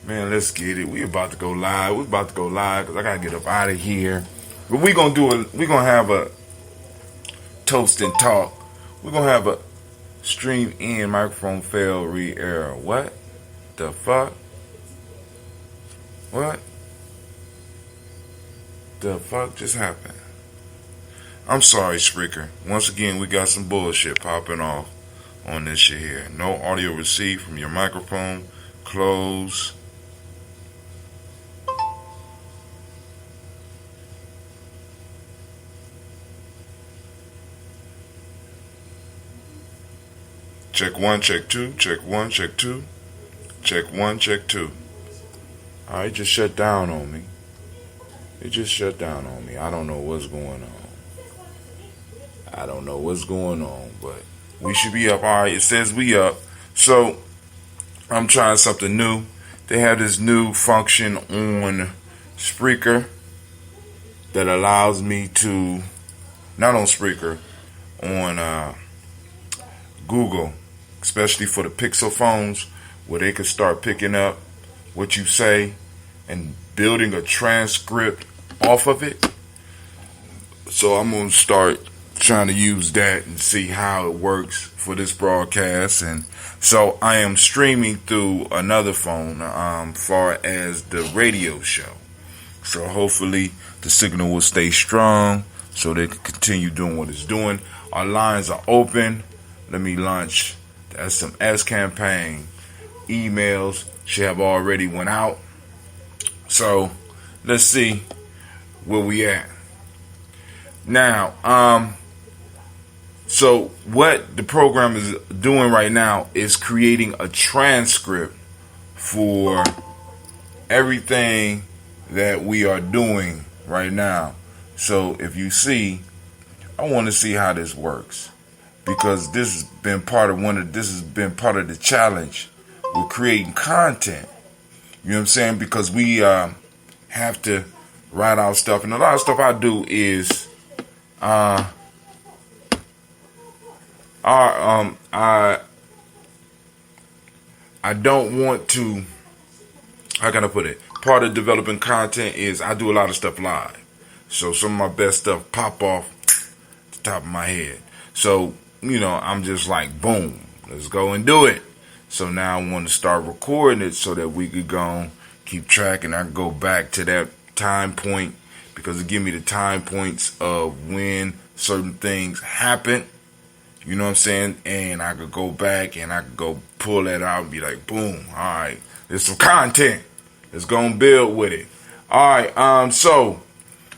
Man, let's get it. We about to go live. We about to go live because I gotta get up out of here. But we gonna have a toast and talk. We're gonna have a stream in microphone fail re-error. What the fuck? What the fuck just happened? I'm sorry, Spreaker. Once again, we got some bullshit popping off on this shit here. No audio received from your microphone. Close. Check one, check two, check one, check two, check one, check two. Alright, just shut down on me. It just shut down on me. I don't know what's going on. But we should be up. Alright, it says we up. So, I'm trying something new. They have this new function on Spreaker that allows me to, not on Spreaker, on Google, especially for the Pixel phones, where they can start picking up what you say and building a transcript off of it. So I'm going to start trying to use that and see how it works for this broadcast. And so I am streaming through another phone far as the radio show. So hopefully the signal will stay strong so they can continue doing what it's doing. Our lines are open. Let me launch the SMS campaign. Emails should have already went out. So let's see where we at. Now, so what the program is doing right now is creating a transcript for everything that we are doing right now. So if you see, I want to see how this works, because this has been part of the challenge with creating content. You know what I'm saying? Because we have to write out stuff, and a lot of stuff I do is I don't want to, how can I put it? Part of developing content is I do a lot of stuff live. So some of my best stuff pop off the top of my head. So, you know, I'm just like, boom, let's go and do it. So now I want to start recording it so that we could go and keep track, and I can go back to that time point, because it give me the time points of when certain things happen. You know what I'm saying? And I could go back and I could go pull that out and be like, boom, all right, there's some content. Let's go and build with it. All right, so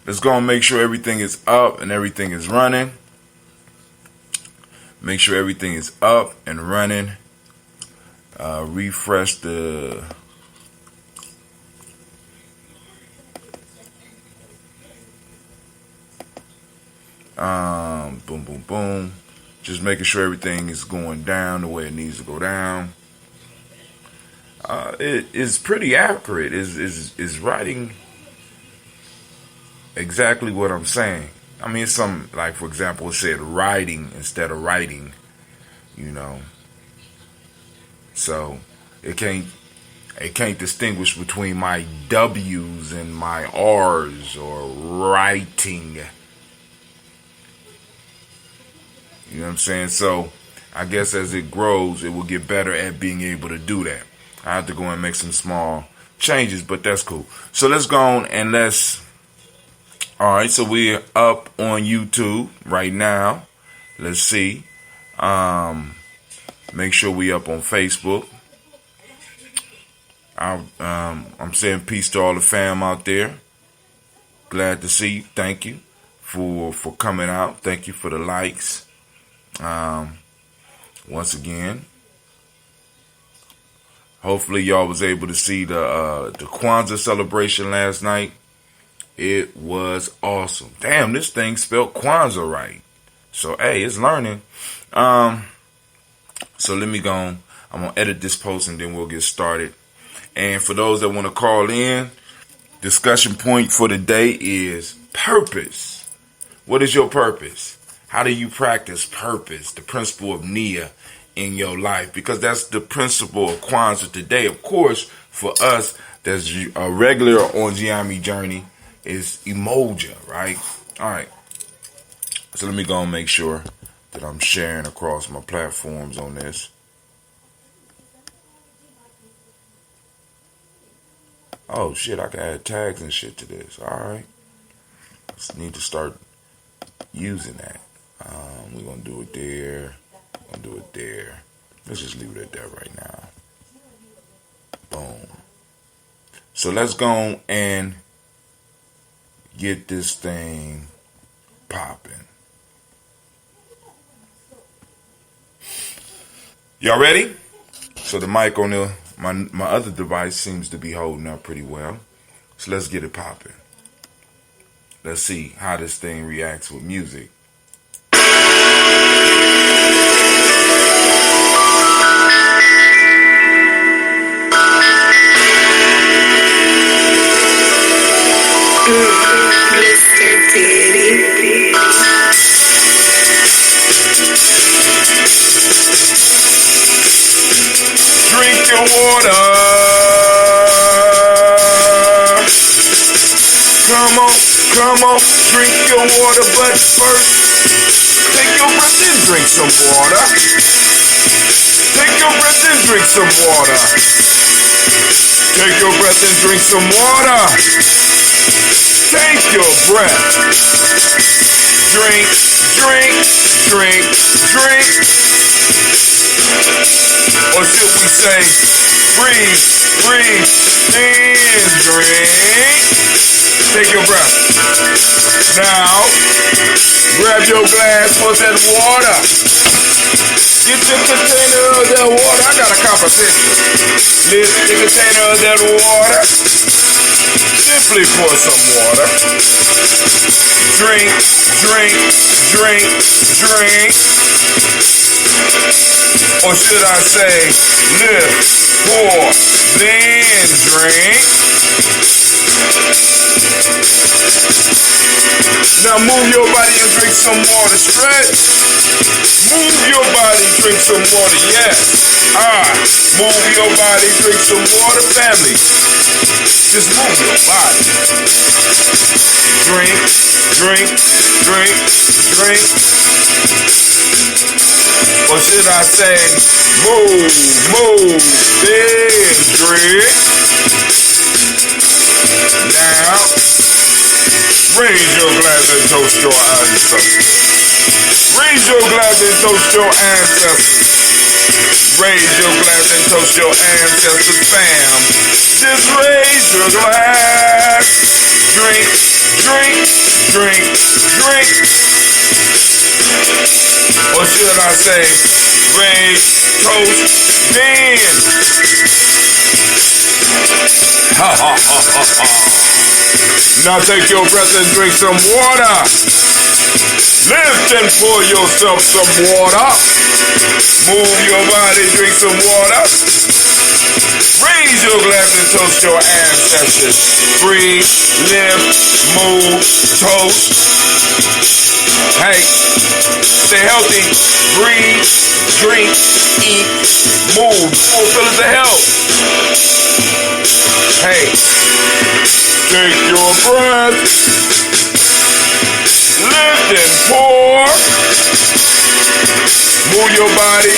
let's go and make sure everything is up and everything is running. Make sure everything is up and running. Refresh the boom, boom, boom. Just making sure everything is going down the way it needs to go down. It is pretty accurate. Is writing exactly what I'm saying. I mean, it's some, like, for example, it said writing instead of writing, you know. So it can't distinguish between my W's and my R's, or writing. You know what I'm saying? So I guess as it grows, it will get better at being able to do that. I have to go and make some small changes, but that's cool. So let's go on and all right, so we're up on YouTube right now. Let's see. Make sure we up on Facebook. I'm saying peace to all the fam out there. Glad to see you. Thank you for coming out. Thank you for the likes. Once again, hopefully y'all was able to see the Kwanzaa celebration last night. It was awesome. Damn, this thing spelled Kwanzaa right. So hey, it's learning. So let me go on. I'm gonna edit this post and then we'll get started. And for those that want to call in, discussion point for the day is purpose. What is your purpose? How do you practice purpose? The principle of Nia in your life, because that's the principle of Kwanzaa today. Of course, for us that's a regular on Gye-Nyame journey is Umoja, right? All right. So let me go and make sure that I'm sharing across my platforms on this. Oh shit, I can add tags and shit to this. All right. Just need to start using that. We're going to do it there. We're going to do it there. Let's just leave it at that right now. Boom. So let's go and get this thing popping. Y'all ready? So the mic on my other device seems to be holding up pretty well. So let's get it popping. Let's see how this thing reacts with music. Drink your water. Come on, drink your water, but first, take your breath and drink some water. Take your breath and drink some water. Take your breath and drink some water. Take your breath. Drink, drink, drink, drink. Or should we say, breathe, breathe, and drink. Take your breath. Now, grab your glass for that water. Get your container of that water. I got a competition. Lift the container of that water. Simply pour some water. Drink, drink, drink, drink. Or should I say, lift, pour, then drink. Now move your body and drink some water. Stretch. Move your body, drink some water. Yes. Move your body, drink some water. Family, just move your body. Drink, drink, drink, drink. Or should I say, move, move, then drink. Now, raise your glass and toast your ancestors. Raise your glass and toast your ancestors. Raise your glass and toast your ancestors, fam. Just raise your glass. Drink, drink, drink, drink. Or should I say, raise, toast, then. Ha ha ha ha ha. Now take your breath and drink some water. Lift and pour yourself some water. Move your body, drink some water. Raise your glass and toast your ancestors. Breathe, live, move, toast. Hey, stay healthy. Breathe, drink, eat, move. 4 pillars of health. Hey, take your breath. Lift and pour. Move your body.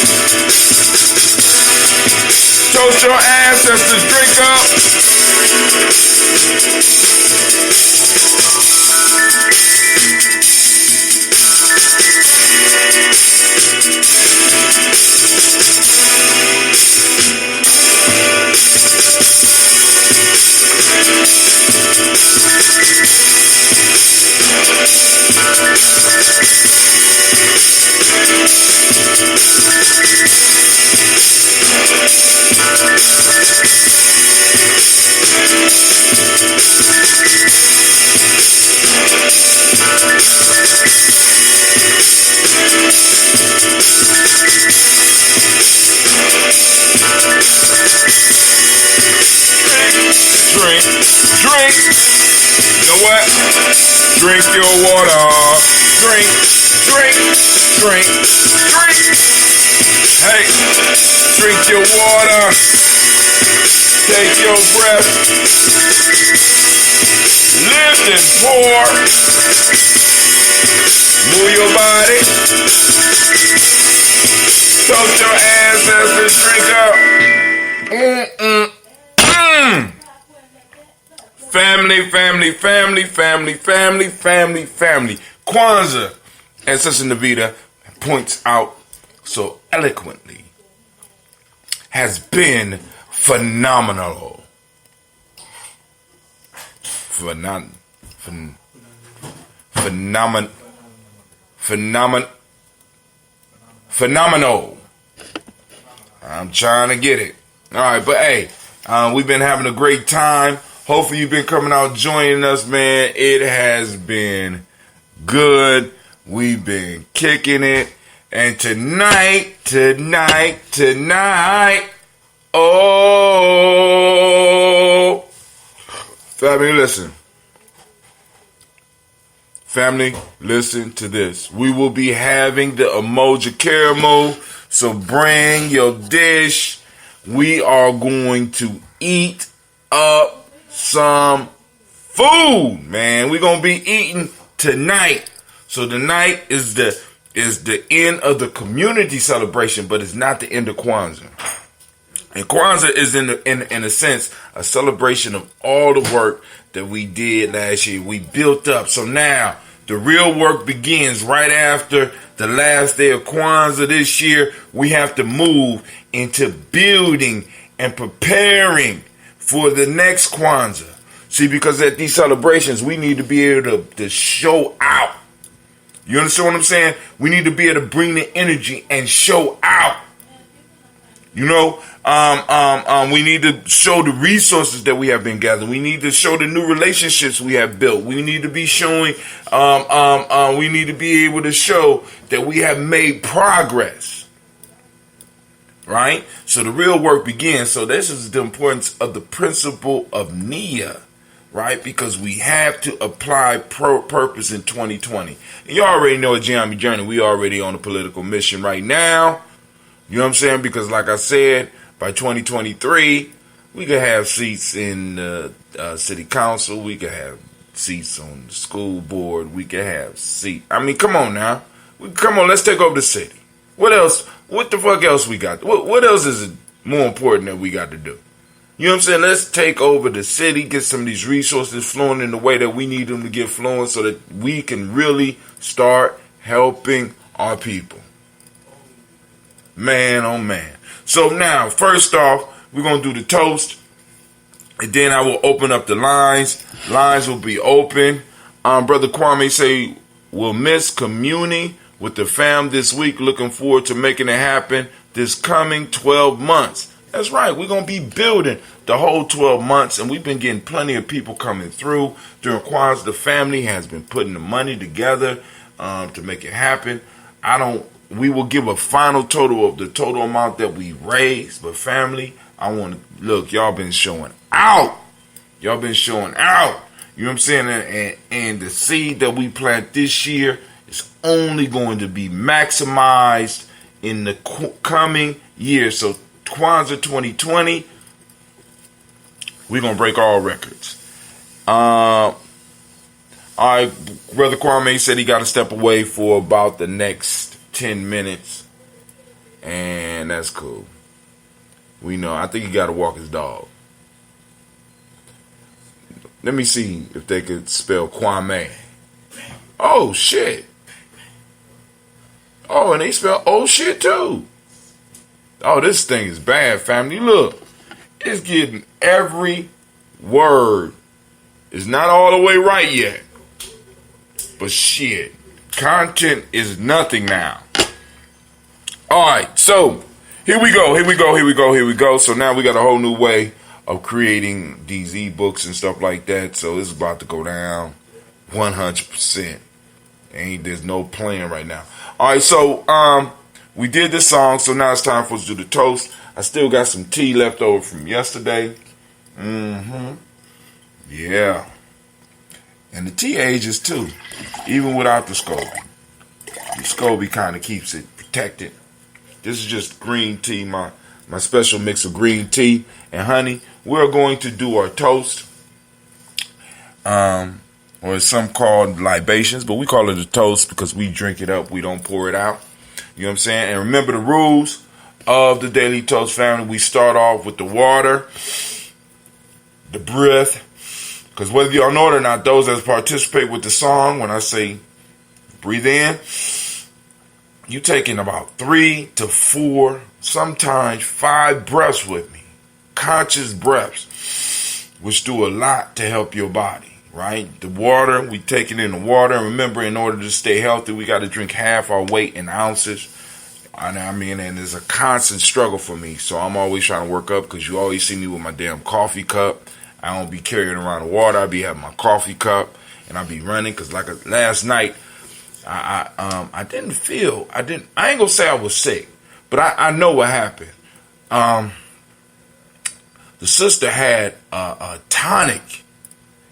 Toast your ancestors. Drink up. Drink, drink. You know what? Drink your water. Drink, drink, drink, drink. Hey, drink your water. Take your breath. Lift and pour. Move your body. Toast your ancestors. Drink up. Family, family, family, family, family, family, family. Kwanzaa, as Sister Navita points out so eloquently, has been phenomenal. Phenomenal. I'm trying to get it. All right, but hey, we've been having a great time. Hopefully you've been coming out joining us, man. It has been good. We've been kicking it. And tonight, oh, family, listen. Family, listen to this. We will be having the Umoja caramel, so bring your dish. We are going to eat up some food, man. We're going to be eating tonight. So tonight is the end of the community celebration, but it's not the end of Kwanzaa. And Kwanzaa is in a sense a celebration of all the work that we did last year. We built up. So now the real work begins right after the last day of Kwanzaa this year. We have to move into building and preparing for the next Kwanzaa. See, because at these celebrations, we need to be able to show out. You understand what I'm saying? We need to be able to bring the energy and show out. You know, we need to show the resources that we have been gathering. We need to show the new relationships we have built. We need to be showing, we need to be able to show that we have made progress. Right? So the real work begins. So this is the importance of the principle of Nia, right? Because we have to apply purpose in 2020. And you already know at Gye-Nyame Journey, we already on a political mission right now. You know what I'm saying? Because like I said, by 2023, we could have seats in the city council. We could have seats on the school board. We could have seats. I mean, come on now. Come on, let's take over the city. What else? What the fuck else we got? What else is it more important that we got to do? You know what I'm saying? Let's take over the city, get some of these resources flowing in the way that we need them to get flowing so that we can really start helping our people. Man, oh man. So now, first off, we're going to do the toast. And then I will open up the lines. Lines will be open. Brother Kwame say, we'll miss communing with the fam this week. Looking forward to making it happen this coming 12 months. That's right. We're going to be building the whole 12 months. And we've been getting plenty of people coming through. During Kwanzaa, the family has been putting the money together to make it happen. We will give a final total of the total amount that we raised. But family, I want to, look, y'all been showing out. Y'all been showing out. You know what I'm saying? And the seed that we plant this year is only going to be maximized in the coming year. So Kwanzaa 2020, we're going to break all records. All right, Brother Kwame said he got to step away for about the next 10 minutes. And that's cool. We know. I think he got to walk his dog. Let me see if they could spell Kwame. Oh, shit. Oh, and they spell oh shit too. Oh, this thing is bad, family. Look, it's getting every word. It's not all the way right yet. But shit, content is nothing now. All right, so here we go. So now we got a whole new way of creating these ebooks and stuff like that. So it's about to go down 100%. There's no playing right now. All right, so we did this song, so now it's time for us to do the toast. I still got some tea left over from yesterday. Yeah. And the tea ages too, even without the SCOBY. The SCOBY kind of keeps it protected. This is just green tea, my special mix of green tea and honey. We're going to do our toast, or some called libations, but we call it a toast because we drink it up. We don't pour it out. You know what I'm saying? And remember the rules of the Daily Toast family. We start off with the water, the breath, because whether y'all know it or not, those that participate with the song, when I say breathe in, you taking about 3 to 4, sometimes 5 breaths with me. Conscious breaths, which do a lot to help your body, right? The water, we taking in the water. And remember, in order to stay healthy, we got to drink half our weight in ounces. And it's a constant struggle for me. So I'm always trying to work up, because you always see me with my damn coffee cup. I don't be carrying around the water. I be having my coffee cup, and I be running, because last night, I ain't gonna say I was sick, but I know what happened. The sister had a tonic,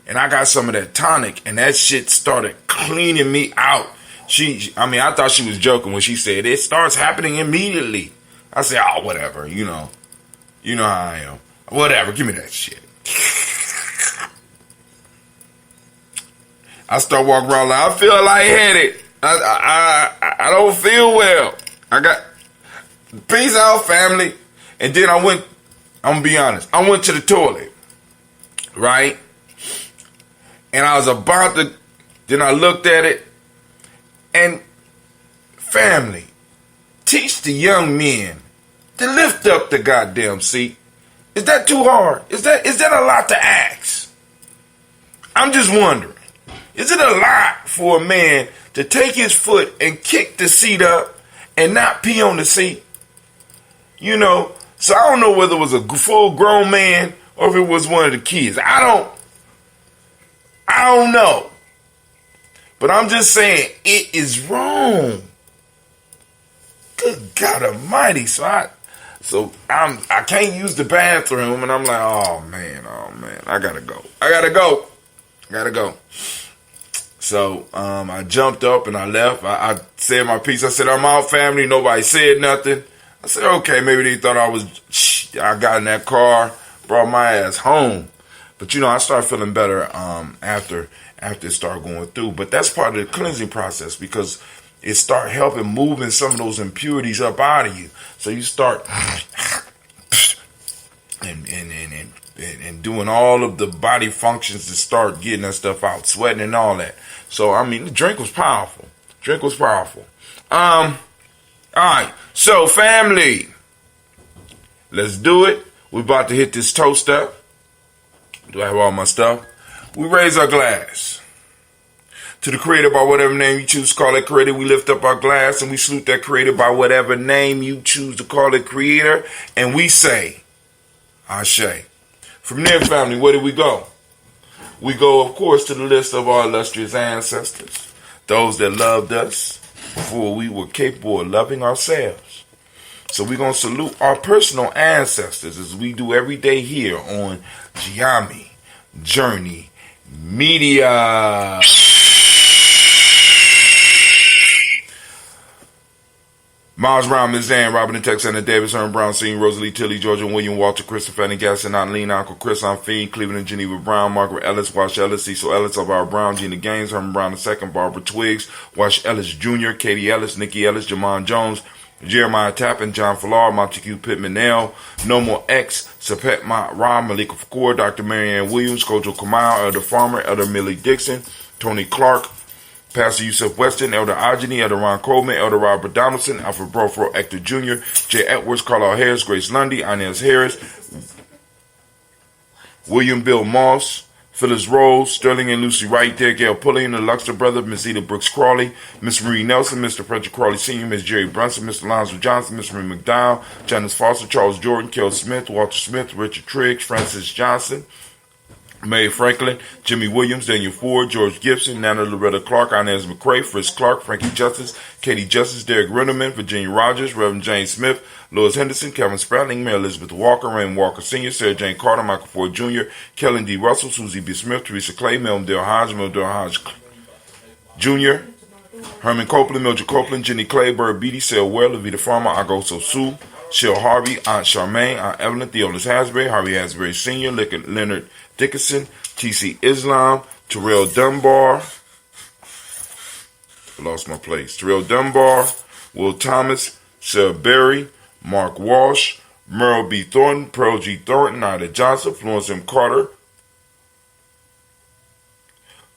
and I got some of that tonic, and that shit started cleaning me out. I thought she was joking when she said it starts happening immediately. I said, oh, whatever, you know how I am. Whatever, give me that shit. I start walking around like I feel lightheaded. I don't feel well. I got peace out, family. And then I'm gonna be honest, I went to the toilet, right? And I was about to, then I looked at it, and family, teach the young men to lift up the goddamn seat. Is that too hard? Is that a lot to ask? I'm just wondering. Is it a lot for a man to take his foot and kick the seat up and not pee on the seat? You know, so I don't know whether it was a full grown man or if it was one of the kids. I don't know. But I'm just saying, it is wrong. Good God Almighty. So I can't use the bathroom, and I'm like, oh man, I gotta go. So I jumped up and I left. I said my piece. I said, I'm out, family. Nobody said nothing. I said, okay, maybe they thought I got in that car, brought my ass home. But I started feeling better after it started going through. But that's part of the cleansing process, because it start helping moving some of those impurities up out of you. So you start and doing all of the body functions to start getting that stuff out, sweating and all that. So, the drink was powerful. All right. So, family, let's do it. We're about to hit this toast up. Do I have all my stuff? We raise our glass to the creator by whatever name you choose to call it creator. We lift up our glass and we salute that creator by whatever name you choose to call it creator. And we say, Ashe. From there, family, where do we go? We go, of course, to the list of our illustrious ancestors, those that loved us before we were capable of loving ourselves. So we're going to salute our personal ancestors, as we do every day here on Gye-Nyame Journey Media. Miles Brown, Ms. Ann, Robin and Texana, Davis, Herman Brown, Senior, Rosalie Tilly, Georgia, William, Walter, Christopher, Fanny, Gaston, Lean, Uncle Chris, Fiend, Cleveland and Geneva Brown, Margaret Ellis, Wash Ellis, Cecil Ellis, Elvira Brown, Gina Gaines, Herman Brown II, Barbara Twiggs, Wash Ellis Jr., Katie Ellis, Nikki Ellis, Jamon Jones, Jeremiah Tappan, John Fallar, Montague Pittman Nell, No More X, Sapet Ra, Malika Fakour, Dr. Marianne Williams, Kojo Kamau, Elder Farmer, Elder Millie Dixon, Tony Clark, Pastor Yusuf Weston, Elder Ajani, Elder Ron Coleman, Elder Robert Donaldson, Alfred Brofro, Hector Jr., Jay Edwards, Carlisle Harris, Grace Lundy, Inez Harris, William Bill Moss, Phyllis Rose, Sterling and Lucy Wright, there, Gail Pulliam, the Luxor brother, Miss Eda Brooks Crawley, Miss Marie Nelson, Mr. Frederick Crawley Sr., Miss Jerry Brunson, Mr. Lonzo Johnson, Miss Marie McDowell, Janice Foster, Charles Jordan, Kel Smith, Walter Smith, Richard Triggs, Francis Johnson, Mae Franklin, Jimmy Williams, Daniel Ford, George Gibson, Nana Loretta Clark, Inez McCrae, Frisk Clark, Frankie Justice, Katie Justice, Derek Rennerman, Virginia Rogers, Reverend James Smith, Louis Henderson, Kevin Spratling, Mary Elizabeth Walker, Raymond Walker Sr., Sarah Jane Carter, Michael Ford Jr., Kellen D. Russell, Susie B. Smith, Teresa Clay, Melvin Dale Hodge, Jr., Herman Copeland, Mildred Copeland, Jenny Clayburg, Beatty, Sale Ware, Levita Farmer, Agoso Sue, Shell Harvey, Aunt Charmaine, Aunt Evelyn, Theolis Hasbury, Harvey Hasbury Sr., Leonard Dickinson, T.C. Islam, Terrell Dunbar, lost my place, Terrell Dunbar, Will Thomas, Sarah Berry, Mark Walsh, Merle B. Thornton, Pearl G. Thornton, Ida Johnson, Florence M. Carter,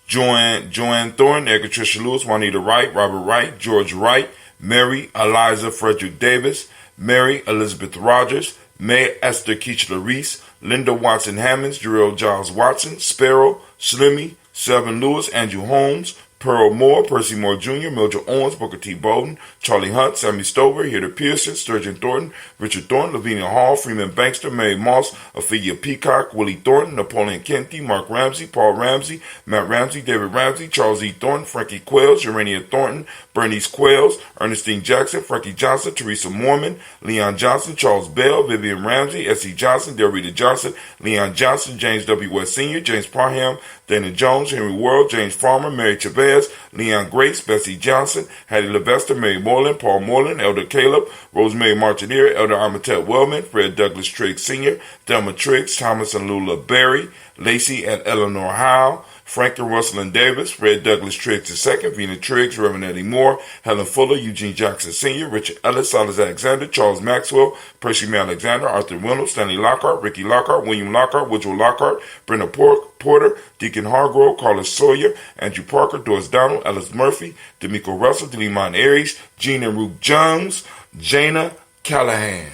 Joanne Thornton, Edgar Tricia Lewis, Juanita Wright, Robert Wright, George Wright, Mary Eliza Frederick Davis, Mary Elizabeth Rogers, May Esther Keechler Reese, Linda Watson Hammonds, Jarrell Giles Watson, Sparrow, Slimmy, Sevin Lewis, Andrew Holmes, Pearl Moore, Percy Moore Jr., Mildred Owens, Booker T. Bowden, Charlie Hunt, Sammy Stover, Heather Pearson, Sturgeon Thornton, Richard Thornton, Lavinia Hall, Freeman Bankster, Mary Moss, Ophelia Peacock, Willie Thornton, Napoleon Kenty, Mark Ramsey, Paul Ramsey, Matt Ramsey, David Ramsey, Charles E. Thornton, Frankie Quails, Urania Thornton, Bernice Quails, Ernestine Jackson, Frankie Johnson, Teresa Mormon, Leon Johnson, Charles Bell, Vivian Ramsey, S.E. Johnson, Delrita Johnson, Leon Johnson, James W. West Sr., James Parham, Dana Jones, Henry World, James Farmer, Mary Chavez, Leon Grace, Bessie Johnson, Hattie Levester, Mary Moreland, Paul Moreland, Elder Caleb, Rosemary Martineer, Elder Amatet Wellman, Fred Douglas Triggs Sr., Thelma Triggs, Thomas and Lula Berry, Lacey and Eleanor Howe, Frank and Russell Davis, Fred Douglas Triggs II, Vina Triggs, Reverend Eddie Moore, Helen Fuller, Eugene Jackson Sr., Richard Ellis, Silas Alexander, Charles Maxwell, Percy May Alexander, Arthur Reynolds, Stanley Lockhart, Ricky Lockhart, William Lockhart, Woodrow Lockhart, Brenda Porter, Deacon Hargrove, Carlos Sawyer, Andrew Parker, Doris Donald, Ellis Murphy, D'Amico Russell, Delimon Aries, Jean and Ruth Jones, Jana Callahan.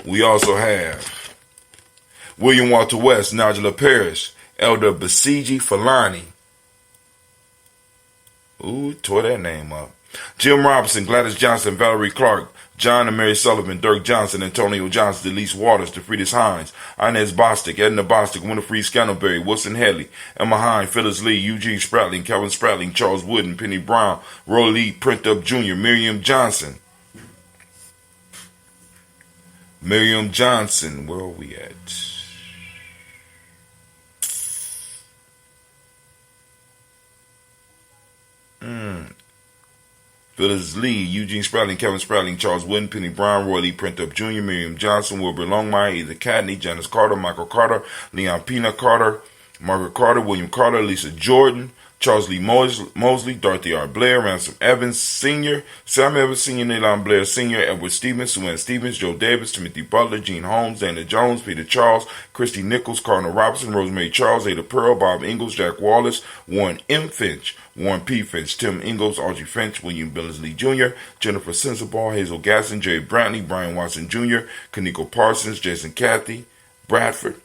We also have William Walter West, Nigella Parrish, Elder Basiji Falani. Ooh, tore that name up. Jim Robinson, Gladys Johnson, Valerie Clark, John and Mary Sullivan, Dirk Johnson, Antonio Johnson, Delise Waters, DeFriedis Hines, Inez Bostic, Edna Bostic, Winifred Scantleberry, Wilson Headley, Emma Hine, Phyllis Lee, Eugene Spratling, Calvin Spratling, Charles Wooden, Penny Brown, Roy Lee Printup Jr., Miriam Johnson. Miriam Johnson, where are we at? Phyllis Lee, Eugene Spratling, Kevin Spratling, Charles Wooden, Penny Brown, Roy Lee Printup Jr., Miriam Johnson, Wilbur Longmire, Either Cadney, Janice Carter, Michael Carter, Leon Pina Carter, Margaret Carter, William Carter, Lisa Jordan, Charles Lee Mosley, Dorothy R. Blair, Ransom Evans Sr., Sam Evans Sr., Nylon Blair Sr., Edward Stevens, Sue Ann Stevens, Joe Davis, Timothy Butler, Gene Holmes, Dana Jones, Peter Charles, Christy Nichols, Cardinal Robinson, Rosemary Charles, Ada Pearl, Bob Ingalls, Jack Wallace, Warren M. Finch, Warren P. Finch, Tim Ingalls, Audrey Finch, William Billingsley Jr., Jennifer Sensabaugh, Hazel Gasson, Jerry Brantley, Brian Watson Jr., Kaniko Parsons, Jason Cathy, Bradford,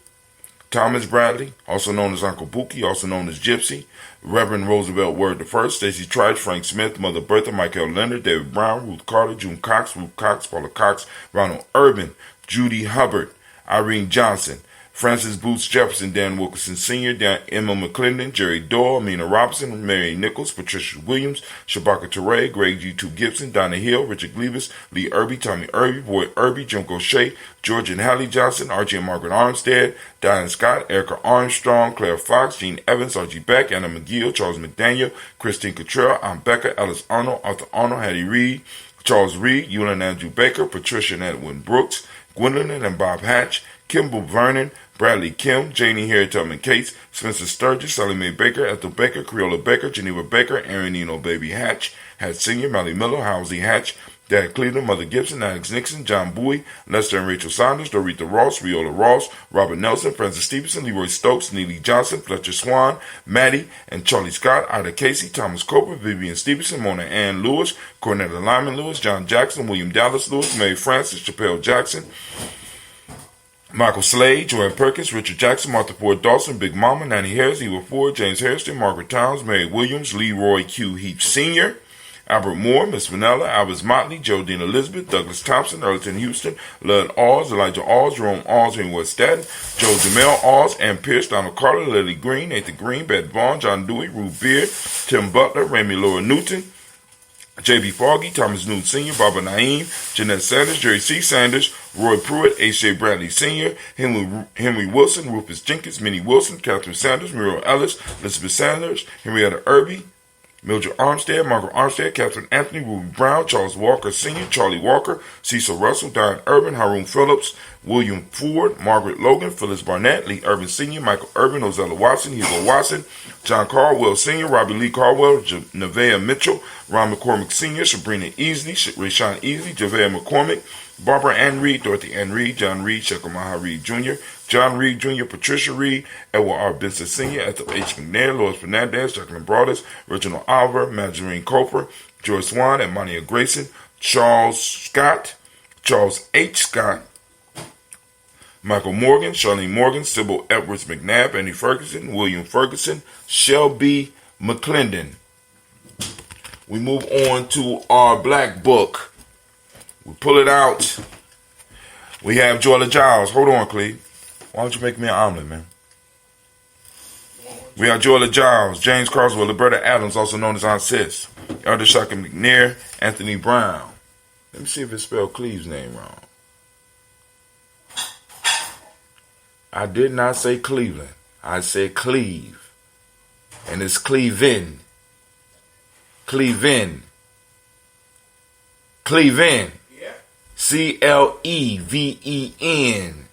Thomas Bradley, also known as Uncle Buki, also known as Gypsy, Reverend Roosevelt Word I, Stacey Trice, Frank Smith, Mother Bertha, Michael Leonard, David Brown, Ruth Carter, June Cox, Ruth Cox, Paula Cox, Ronald Urban, Judy Hubbard, Irene Johnson, Francis Boots Jefferson, Dan Wilkerson Sr., Emma McClendon, Jerry Doyle, Amina Robinson, Mary Nichols, Patricia Williams, Shabaka Teray, Greg G2 Gibson, Donna Hill, Richard Gleavis, Lee Irby, Tommy Irby, Boyd Irby, Jim Gaucher, George and Hallie Johnson, Archie and Margaret Armstead, Diane Scott, Erica Armstrong, Claire Fox, Gene Evans, Archie Beck, Anna McGill, Charles McDaniel, Christine Cottrell, Aunt Becca, Ellis Arnold, Arthur Arnold, Hattie Reed, Charles Reed, Ewan Andrew Baker, Patricia and Edwin Brooks, Gwendolyn and Bob Hatch, Kimball Vernon, Bradley Kim, Janie Harry Tubman Cates, Spencer Sturgis, Sally Mae Baker, Ethel Baker, Creola Baker, Geneva Baker, Aaron Eno Baby Hatch, Hatch Sr., Mally Miller, Howsey Hatch, Dad Cleveland, Mother Gibson, Alex Nixon, John Bowie, Lester and Rachel Saunders, Dorita Ross, Riola Ross, Robert Nelson, Francis Stevenson, Leroy Stokes, Neely Johnson, Fletcher Swan, Maddie and Charlie Scott, Ida Casey, Thomas Cooper, Vivian Stevenson, Mona Ann Lewis, Cornetta Lyman Lewis, John Jackson, William Dallas Lewis, Mary Francis, Chappelle Jackson, Michael Slade, Joanne Perkins, Richard Jackson, Martha Ford Dawson, Big Mama, Nanny Harris, Eva Ford, James Hairston, Margaret Towns, Mary Williams, Leroy Q. Heap Sr., Albert Moore, Miss Vanilla, Albert Motley, Geraldine Elizabeth, Douglas Thompson, Earlton Houston, Lud Alls, Elijah Alls, Jerome Alls, Henry West Staten, Joe Jamel Alls, Ann Pierce, Donald Carter, Lily Green, Nathan Green, Beth Vaughn, John Dewey, Ruth Beard, Tim Butler, Remy Laura Newton, J.B. Foggy, Thomas Newton Sr., Barbara Naeem, Jeanette Sanders, Jerry C. Sanders, Roy Pruitt, H.J. Bradley Sr., Henry Wilson, Rufus Jenkins, Minnie Wilson, Catherine Sanders, Muriel Ellis, Elizabeth Sanders, Henrietta Irby, Mildred Armstead, Margaret Armstead, Catherine Anthony, Ruby Brown, Charles Walker Sr., Charlie Walker, Cecil Russell, Diane Urban, Haroon Phillips, William Ford, Margaret Logan, Phyllis Barnett, Lee Urban Sr., Michael Urban, Ozella Watson, Hugo Watson, John Caldwell Sr., Robbie Lee Caldwell, Nevaeh Mitchell, Ron McCormick Sr., Sabrina Easley, Rayshawn Easley, Javea McCormick, Barbara Ann Reed, Dorothy Ann Reed, John Reed, Shekamaha Reed Jr., John Reed Jr., Patricia Reed, Edward R. Benson Sr., Ethel H. McNair, Lois Fernandez, Jacqueline Broadus, Reginald Oliver, Margarine Coper, Joyce Swan, Emania Grayson, Charles Scott, Charles H. Scott, Michael Morgan, Charlene Morgan, Sybil Edwards McNabb, Annie Ferguson, William Ferguson, Shelby McClendon. We move on to our black book. We pull it out. We have Joella Giles. Hold on, Cleve. Why don't you make me an omelet, man? We have Joella Giles, James Carswell, Liberta Adams, also known as Aunt Sis, Elder Shaka McNair, Anthony Brown. Let me see if it spelled Cleve's name wrong. I did not say Cleveland. I said Cleve. And it's Cleveland. Cleveland. Cleveland. Yeah. Cleven.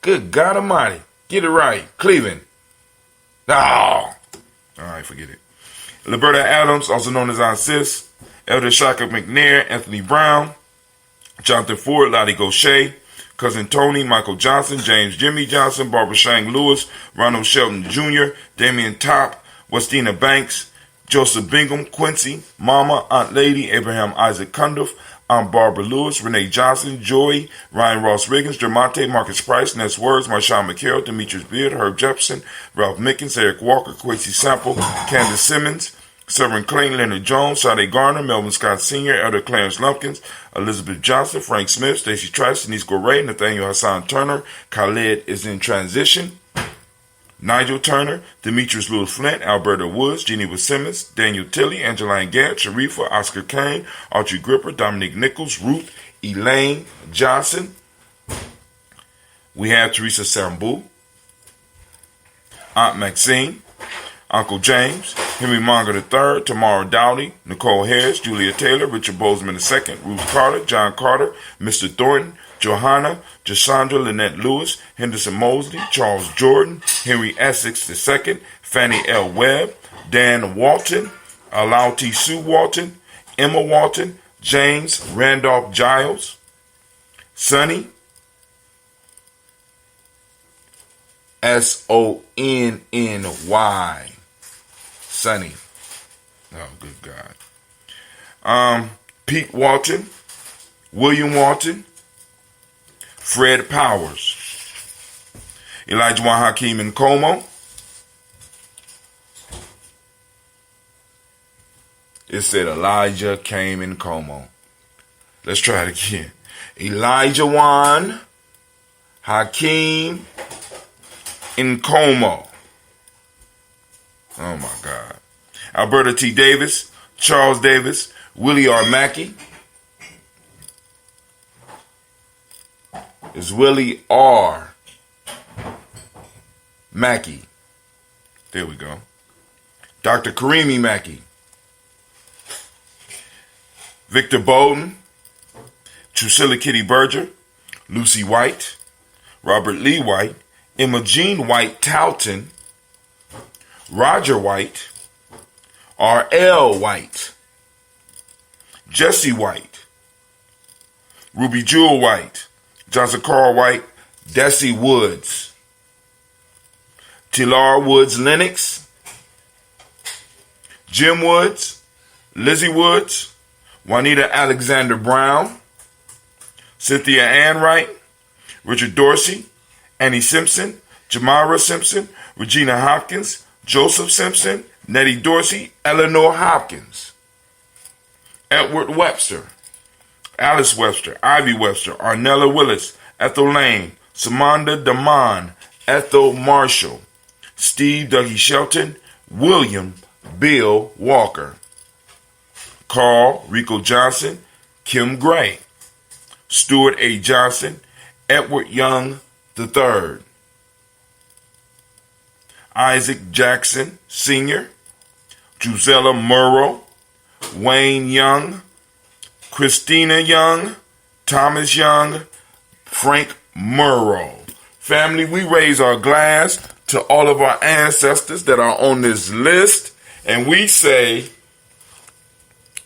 Good God Almighty. Get it right. Cleveland. No. All right, forget it. Liberta Adams, also known as Aunt Sis, Elder Shaka McNair, Anthony Brown, Jonathan Ford, Lottie Gaucher, Cousin Tony, Michael Johnson, James Jimmy Johnson, Barbara Shang Lewis, Ronald Shelton Jr., Damian Top, Westina Banks, Joseph Bingham, Quincy, Mama, Aunt Lady, Abraham Isaac Cundiff, Aunt Barbara Lewis, Renee Johnson, Joy, Ryan Ross Riggins, Dermonte, Marcus Price, Ness Words, Marshawn McHale, Demetrius Beard, Herb Jefferson, Ralph Mickens, Eric Walker, Quincy Sample, Candace Simmons, Severin Clayton, Leonard Jones, Sade Garner, Melvin Scott Sr., Elder Clarence Lumpkins, Elizabeth Johnson, Frank Smith, Stacey Trice, Denise Goray, Nathaniel Hassan Turner, Khaled is in transition, Nigel Turner, Demetrius Lewis Flint, Alberta Woods, Geneva Simmons, Daniel Tilley, Angeline Gant, Sharifa, Oscar Kane, Archie Gripper, Dominic Nichols, Ruth, Elaine Johnson. We have Teresa Sambu, Aunt Maxine, Uncle James, Henry Monger III, Tamara Dowdy, Nicole Harris, Julia Taylor, Richard Bozeman II, Ruth Carter, John Carter, Mr. Thornton, Johanna, Jashandra Lynette Lewis, Henderson Mosley, Charles Jordan, Henry Essex II, Fannie L. Webb, Dan Walton, Alauti Sue Walton, Emma Walton, James Randolph Giles, Sonny, Sonny, Sonny. Oh, good God. Pete Walton, William Walton, Fred Powers, Elijah Juan Hakeem in Como. It said Elijah came in Como. Let's try it again. Elijah Juan Hakeem in Como. Oh my God. Alberta T. Davis, Charles Davis, Willie R. Mackey. It's Willie R. Mackey. There we go. Dr. Karimi Mackey. Victor Bowden, Drusilla Kitty Berger, Lucy White, Robert Lee White, Emma Jean White Towton, Roger White, R.L. White, Jesse White, Ruby Jewel White, Johnson Carl White, Desi Woods, Tilar Woods Lennox, Jim Woods, Lizzie Woods, Juanita Alexander Brown, Cynthia Ann Wright, Richard Dorsey, Annie Simpson, Jamara Simpson, Regina Hopkins, Joseph Simpson, Nettie Dorsey, Eleanor Hopkins, Edward Webster, Alice Webster, Ivy Webster, Arnella Willis, Ethel Lane, Samanda Damon, Ethel Marshall, Steve Dougie Shelton, William Bill Walker, Carl Rico Johnson, Kim Gray, Stuart A. Johnson, Edward Young III, Isaac Jackson Sr., Drusilla Murrow, Wayne Young, Christina Young, Thomas Young, Frank Murrow. Family, we raise our glass to all of our ancestors that are on this list, and we say,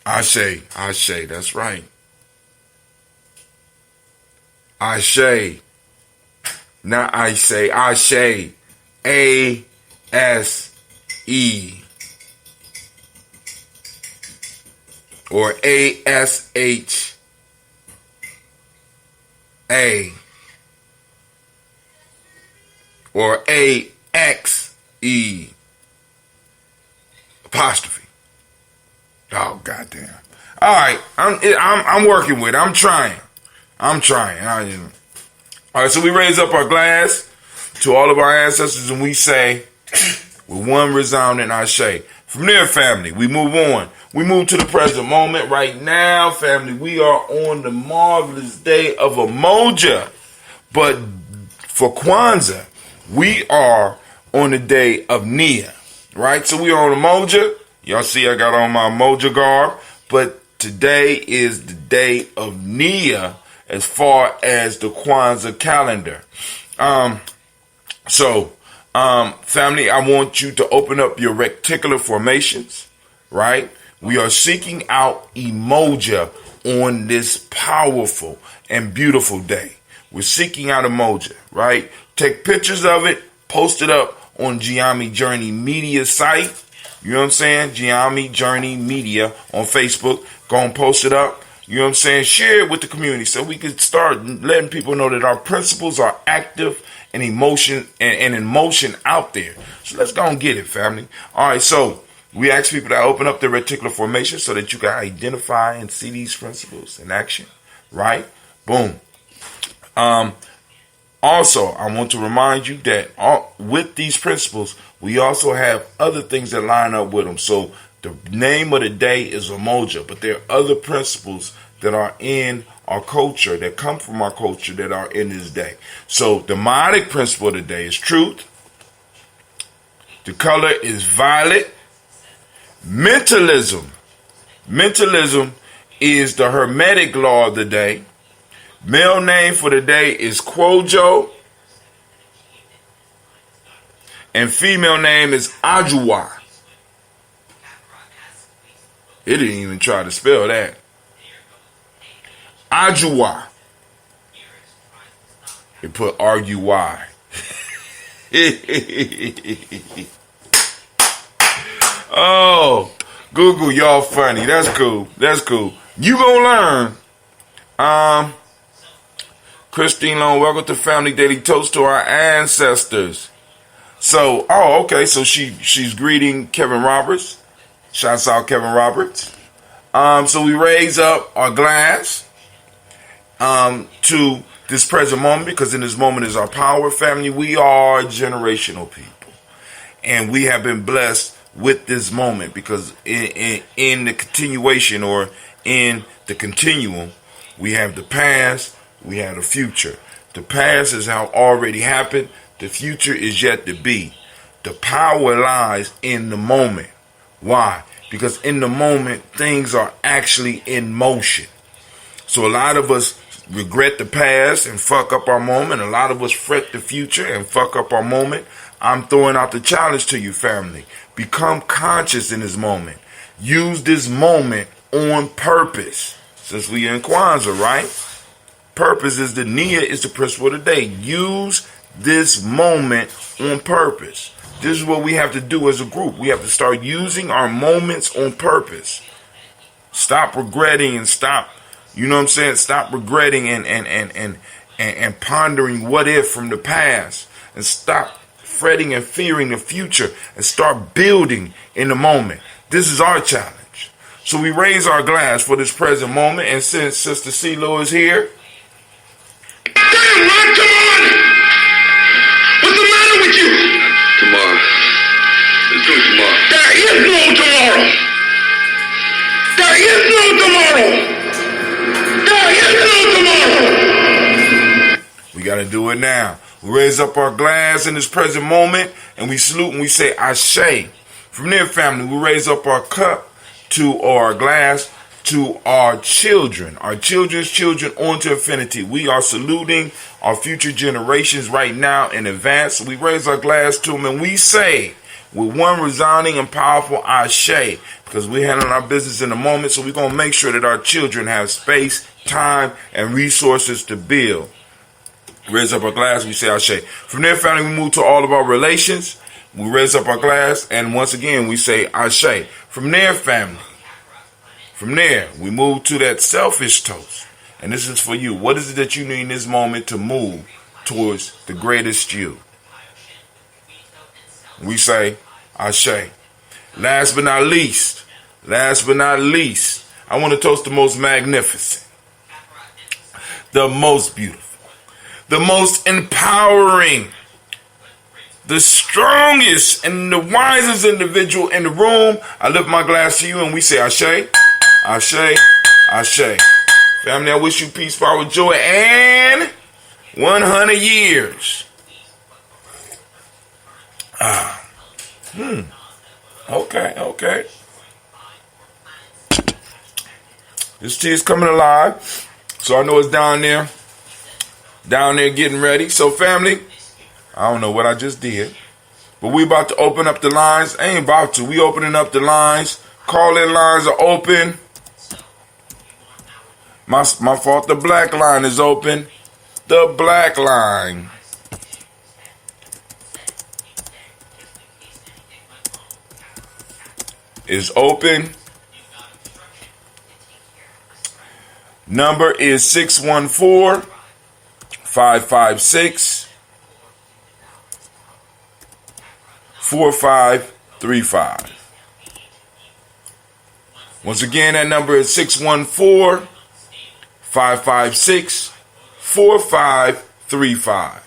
Ashe, Ashe, that's right. Ashe, not I say, Ashe, A-S-E, or A-S-H-A, or A-X-E, apostrophe. Oh, goddamn. All right, I'm working with it. I'm trying. All right, so we raise up our glass to all of our ancestors and we say, with one resounding Ashe. From there, family, we move on. We move to the present moment. Right now, family, we are on the marvelous day of Umoja. But for Kwanzaa, we are on the day of Nia. Right? So we are on Umoja. Y'all see I got on my Umoja garb. But today is the day of Nia as far as the Kwanzaa calendar. Family, I want you to open up your reticular formations, right? We are seeking out Umoja on this powerful and beautiful day. We're seeking out Umoja, right? Take pictures of it, post it up on Gye-Nyame Journey Media site. You know what I'm saying? Gye-Nyame Journey Media on Facebook. Go and post it up. You know what I'm saying? Share it with the community so we can start letting people know that our principles are active and in motion out there. So let's go and get it, family. All right, so we ask people to open up their reticular formation so that you can identify and see these principles in action, right? Boom. Also, I want to remind you that with these principles, we also have other things that line up with them. So the name of the day is Umoja, but there are other principles that are in our culture, that come from our culture, that are in this day. So the Ma'atic principle of the day is truth. The color is violet. Mentalism. Mentalism is the Hermetic law of the day. Male name for the day is Kwojo. And female name is Ajua. It didn't even try to spell that. Ajua. It put R-U-Y. Oh, Google, y'all funny. That's cool. That's cool. You gonna learn. Christine Long, welcome to Family Daily Toast to our ancestors. So, okay. So she's greeting Kevin Roberts. Shouts out Kevin Roberts. So we raise up our glass to this present moment, because in this moment is our power. Family, we are generational people, and we have been blessed with this moment because in the continuation, or in the continuum, we have the past, we have the future. The past has already happened. The future is yet to be. The power lies in the moment. Why? Because in the moment, things are actually in motion. So a lot of us regret the past and fuck up our moment. A lot of us fret the future and fuck up our moment. I'm throwing out the challenge to you, family. Become conscious in this moment. Use this moment on purpose. Since we in Kwanzaa, right? Purpose is the Nia, is the principle of the day. Use this moment on purpose. This is what we have to do as a group. We have to start using our moments on purpose. Stop regretting and stop, you know what I'm saying? Stop regretting and pondering what if from the past. And stop fretting and fearing the future and start building in the moment. This is our challenge. So we raise our glass for this present moment. And since Sister CeeLo is here. Damn, Rod, come on! What's the matter with you? Tomorrow. Let's do it tomorrow. There is no tomorrow. There is no tomorrow. There is no tomorrow. it now. We raise up our glass in this present moment, and we salute and we say Ashe. From there, family, we raise up our cup to our glass to our children, our children's children onto infinity. We are saluting our future generations right now in advance. We raise our glass to them and we say, with one resounding and powerful Ashe, because we're handling our business in the moment, so we're going to make sure that our children have space, time, and resources to build. Raise up our glass, we say Ashe. From there, family, we move to all of our relations. We raise up our glass, and once again, we say Ashe. From there, family, from there, we move to that selfish toast. And this is for you. What is it that you need in this moment to move towards the greatest you? We say Ashe. Last but not least, I want to toast the most magnificent, the most beautiful, the most empowering, the strongest and the wisest individual in the room. I lift my glass to you and we say Ashe, Ashe, Ashe. Family, I wish you peace, power, joy, and 100 years. Okay. This tea is coming alive. So I know it's down there getting ready. So family, I don't know what I just did, but we about to open up the lines. I ain't about to. We opening up the lines. Call-in lines are open. My fault. The black line is open. The black line is open. Number is 614-556-4535. Once again, that number is 614-556-4535.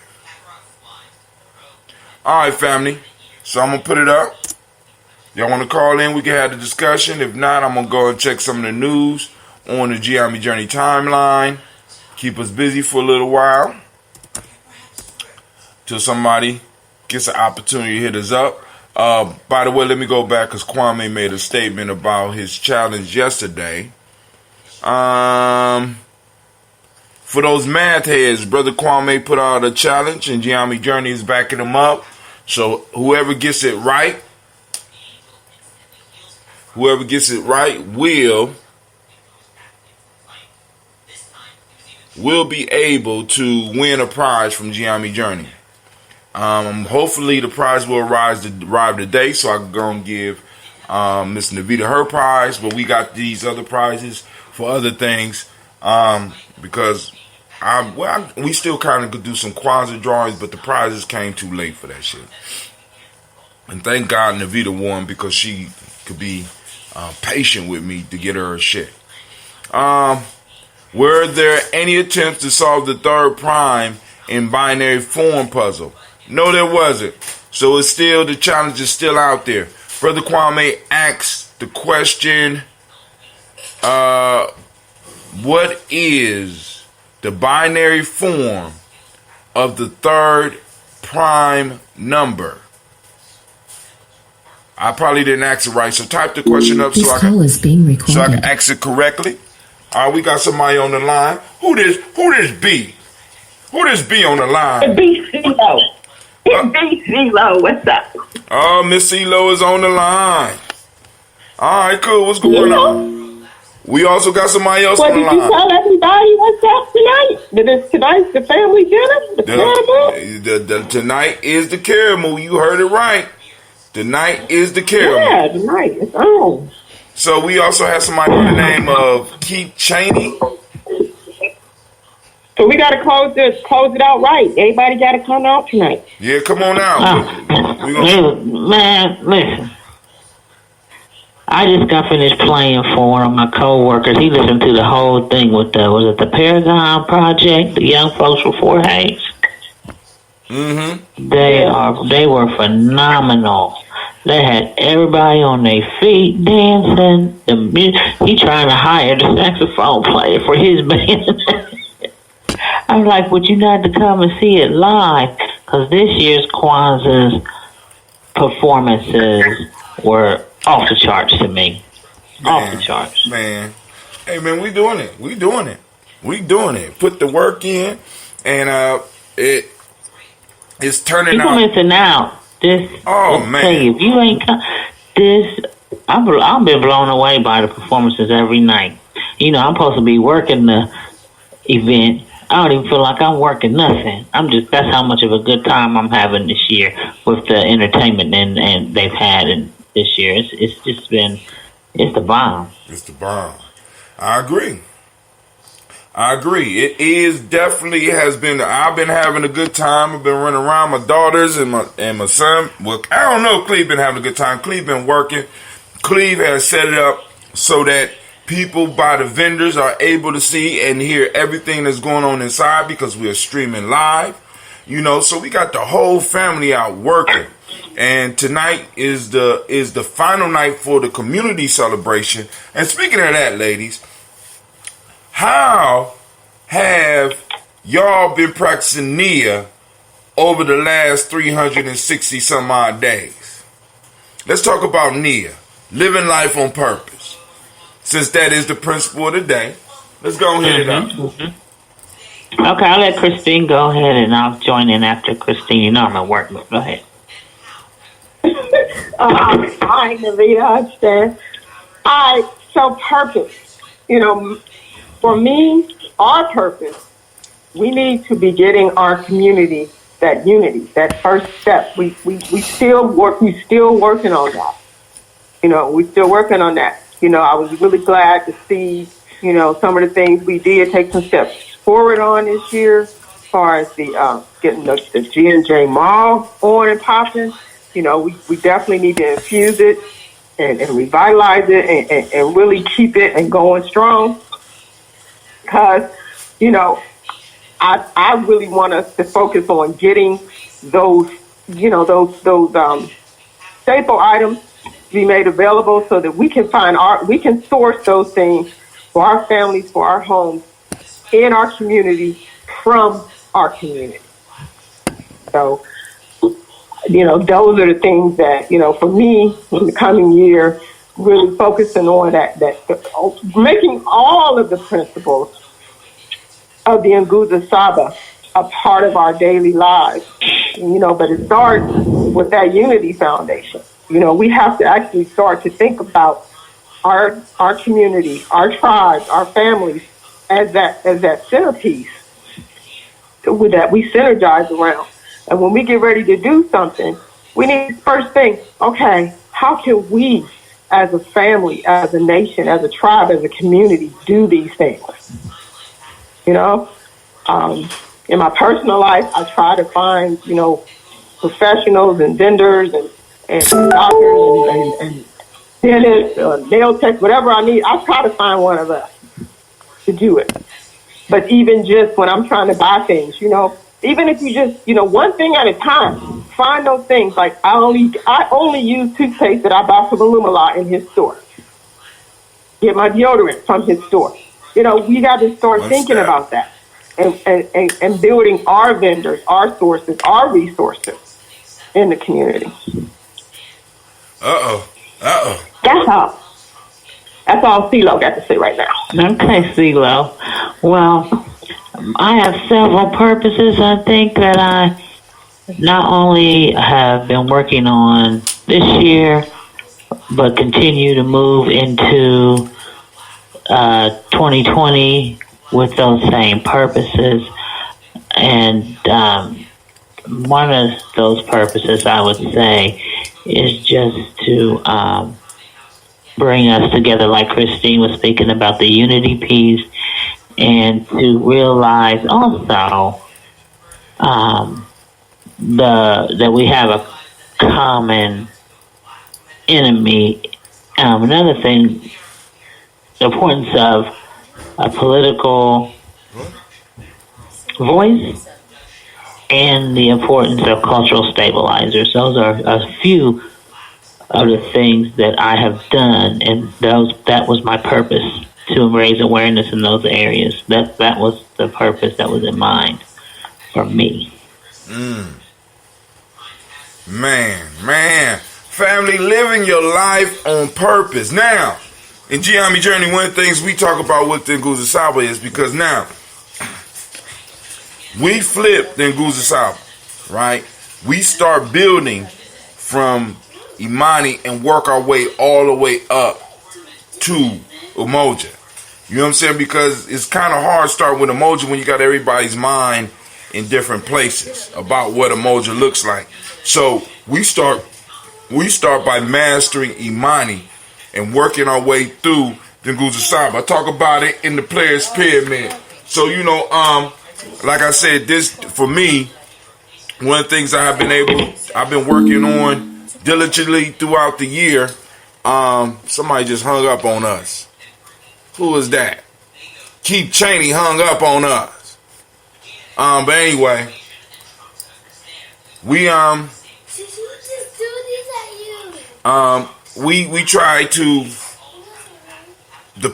All right, family. So I'm going to put it up. Y'all want to call in? We can have the discussion. If not, I'm going to go and check some of the news on the Gye-Nyame Journey timeline. Keep us busy for a little while till somebody gets an opportunity to hit us up. By the way, let me go back because Kwame made a statement about his challenge yesterday. For those math heads, Brother Kwame put out a challenge and Gye-Nyame Journey is backing him up. So whoever gets it right will be able to win a prize from Gye-Nyame Journey. Hopefully the prize will arrive today, so I can go and give Miss Navita her prize. But we got these other prizes for other things because we still kind of could do some Kwanzaa drawings, but the prizes came too late for that shit. And thank God Navita won because she could be patient with me to get her a shit. Were there any attempts to solve the third prime in binary form puzzle? No, there wasn't. So it's still, the challenge is still out there. Brother Kwame asked the question, what is the binary form of the third prime number? I probably didn't ask it right, so type the question up so I can ask it correctly. All right, we got somebody on the line. Who this B? Who this B on the line? B CeeLo. B CeeLo. What's up? Oh, Miss CeeLo is on the line. All right, cool. What's going on? We also got somebody else on the line. Did you tell everybody what's up tonight? Tonight's the family dinner? Tonight is the Caramel. You heard it right. Tonight is the Caramel. Yeah, tonight. It's on. So we also have somebody by the name of Keith Cheney. So we got to close it out right. Everybody got to come out tonight. Yeah, come on out. Man, listen. I just got finished playing for one of my co-workers. He listened to the whole thing with the Paragon Project, the young folks from Fort Hays. Mm-hmm. They were phenomenal. They had everybody on their feet dancing. He trying to hire the saxophone player for his band. I was like, would you not to come and see it live? Because this year's Kwanzaa's performances were off the charts to me. Off the charts. Man. Hey, man, we doing it. We doing it. We doing it. Put the work in, and it's turning out. People missing out. This. Oh, man. Tell you, if you ain't this, I've been blown away by the performances every night. You know, I'm supposed to be working the event. I don't even feel like I'm working nothing. That's how much of a good time I'm having this year with the entertainment and they've had this year. It's just been, it's the bomb. It's the bomb. I agree. It is definitely has been. I've been having a good time. I've been running around my daughters and my son. Well, I don't know if Cleve been having a good time. Cleve been working. Cleve has set it up so that people by the vendors are able to see and hear everything that's going on inside because we are streaming live. You know, so we got the whole family out working. And tonight is the final night for the community celebration. And speaking of that, ladies, how have y'all been practicing Nia over the last 360 some odd days? Let's talk about Nia, living life on purpose. Since that is the principle of the day, let's go ahead and up. Okay, I'll let Christine go ahead and I'll join in after Christine. You know I'm at work, but go ahead. Hi, Navita. I understand. So purpose. You know, for me, our purpose, we need to be getting our community that unity, that first step. We still working on that. You know, we still working on that. You know, I was really glad to see, you know, some of the things we did take some steps forward on this year, as far as the getting the G&J Mall on and popping. You know, we definitely need to infuse it and revitalize it and really keep it and going strong. Because, you know, I really want us to focus on getting those, you know, those staple items to be made available so that we can we can source those things for our families, for our homes, in our community, from our community. So, you know, those are the things that, you know, for me in the coming year, really focusing on that making all of the principles of the Nguza Saba a part of our daily lives. You know, but it starts with that unity foundation. You know, we have to actually start to think about our community, our tribes, our families as that centerpiece with that we synergize around. And when we get ready to do something, we need to first think, okay, how can we as a family, as a nation, as a tribe, as a community do these things? You know, in my personal life, I try to find, you know, professionals and vendors and doctors and dentists, nail techs, whatever I need. I try to find one of us to do it. But even just when I'm trying to buy things, you know, even if you just, you know, one thing at a time, find those things. Like I only use toothpaste that I buy from Umoja in his store. Get my deodorant from his store. You know, we got to start thinking about that and building our vendors, our sources, our resources in the community. That's all CeeLo got to say right now. Okay, CeeLo. Well, I have several purposes I think that I not only have been working on this year, but continue to move into 2020 with those same purposes. And one of those purposes, I would say, is just to bring us together, like Christine was speaking about the unity piece, and to realize also that we have a common enemy. Another thing, the importance of a political voice and the importance of cultural stabilizers. Those are a few of the things that I have done, and that was my purpose to raise awareness in those areas. That was the purpose that was in mind for me. Man. Family, living your life on purpose. Now, in Gye-Nyame Journey, one of the things we talk about with the Nguzo Saba is because now, we flip the Nguzo Saba, right? We start building from Imani and work our way all the way up to Umoja. You know what I'm saying? Because it's kind of hard to start with Umoja when you got everybody's mind in different places about what Umoja looks like. So we start by mastering Imani and working our way through the Nguzo Saba. I talk about it in the Players Pyramid. So, you know, like I said, this, for me, one of the things I've been working on diligently throughout the year, somebody just hung up on us. Who was that? Keith Cheney hung up on us. But anyway, we try to,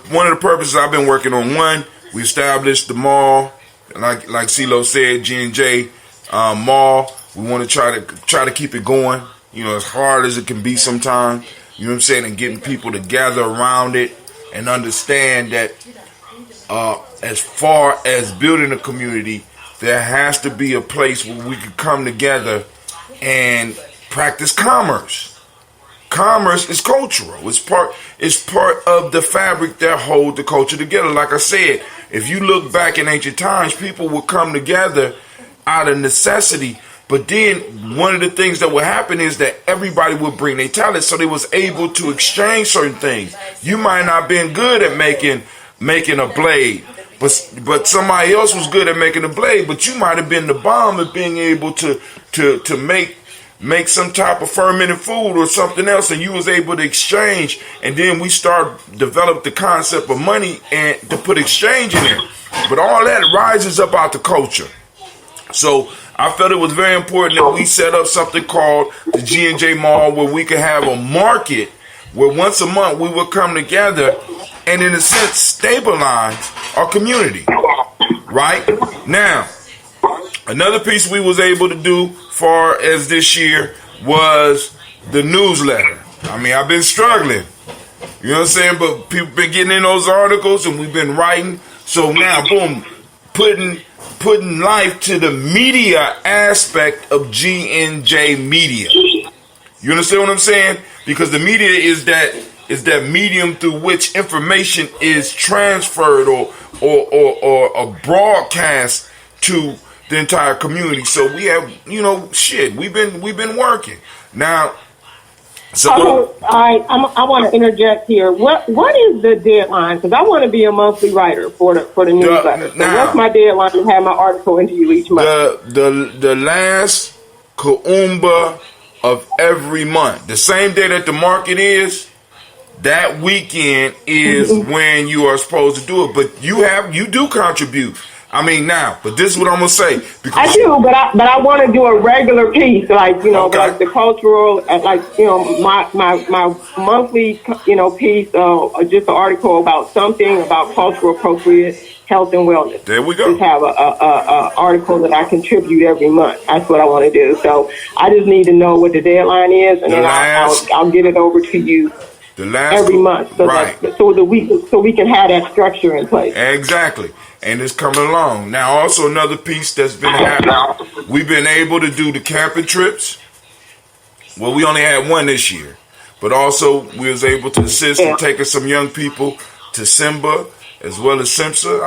one of the purposes I've been working on, one, we established the mall, like CeeLo said, G&J mall. We want to try to keep it going, you know, as hard as it can be sometimes, you know what I'm saying, and getting people to gather around it and understand that as far as building a community, there has to be a place where we can come together and practice commerce. Commerce is cultural. It's part of the fabric that hold the culture together. Like I said, if you look back in ancient times, people would come together out of necessity. But then one of the things that would happen is that everybody would bring their talents, so they was able to exchange certain things. You might not have been good at making a blade, but somebody else was good at making a blade. But you might have been the bomb at being able to make some type of fermented food or something else, and you was able to exchange. And then we develop the concept of money and to put exchange in it. But all that rises up out the culture. So I felt it was very important that we set up something called the G&J Mall, where we could have a market where once a month we would come together and, in a sense, stabilize our community. Right? Now, another piece we was able to do far as this year was the newsletter. I mean, I've been struggling. You know what I'm saying? But people been getting in those articles and we've been writing. So now, boom, putting life to the media aspect of G&J Media. You understand what I'm saying? Because the media is that medium through which information is transferred or broadcast to the entire community. So we have, you know, we've been working now. So I want to interject here. What is the deadline? Because I want to be a monthly writer for the newsletter. So what's my deadline to have my article into you each month? The last Kuumba of every month, the same day that the market is, that weekend is when you are supposed to do it. But you do contribute. I mean, now, but this is what I'm gonna say. Because I do, but I want to do a regular piece, like, you know, okay, like the cultural, like, you know, my monthly, you know, piece, just an article about something about cultural appropriate health and wellness. There we go. Just have a article that I contribute every month. That's what I want to do. So I just need to know what the deadline is, and then I'll get it over to you. Every month, so right. So we can have that structure in place. Exactly, and it's coming along now. Also, another piece that's been happening, we've been able to do the camping trips. Well, we only had one this year, but also we was able to assist in taking some young people to Simba as well as Simsa.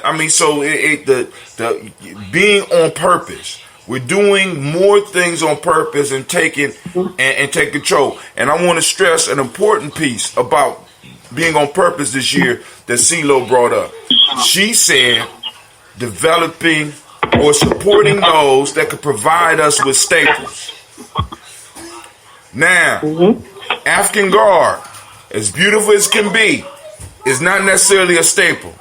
I mean, so the being on purpose. We're doing more things on purpose and taking and take control. And I want to stress an important piece about being on purpose this year that CeeLo brought up. She said developing or supporting those that could provide us with staples. Now, African Guard, as beautiful as can be, is not necessarily a staple.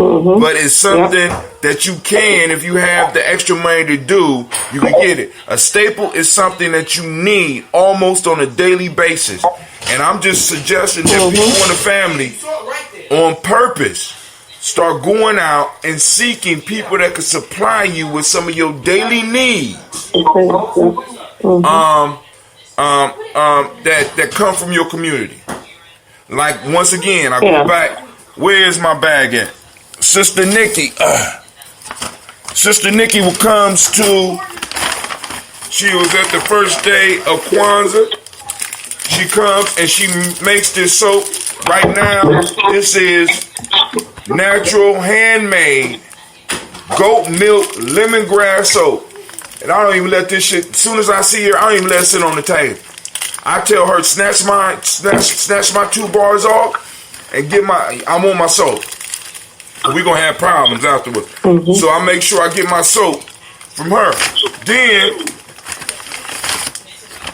But it's something that you can, if you have the extra money to do, you can get it. A staple is something that you need almost on a daily basis. And I'm just suggesting that people in the family, on purpose, start going out and seeking people that can supply you with some of your daily needs. That come from your community. Like, once again, I go back. Where's my bag at? Sister Nikki. Sister Nikki comes to. She was at the first day of Kwanzaa. She comes and she makes this soap. Right now, this is natural, handmade goat milk lemongrass soap. And I don't even let this shit, as soon as I see her, I don't even let it sit on the table. I tell her, snatch my 2 bars off and I'm on my soap. We're going to have problems afterwards. So I make sure I get my soap from her. Then,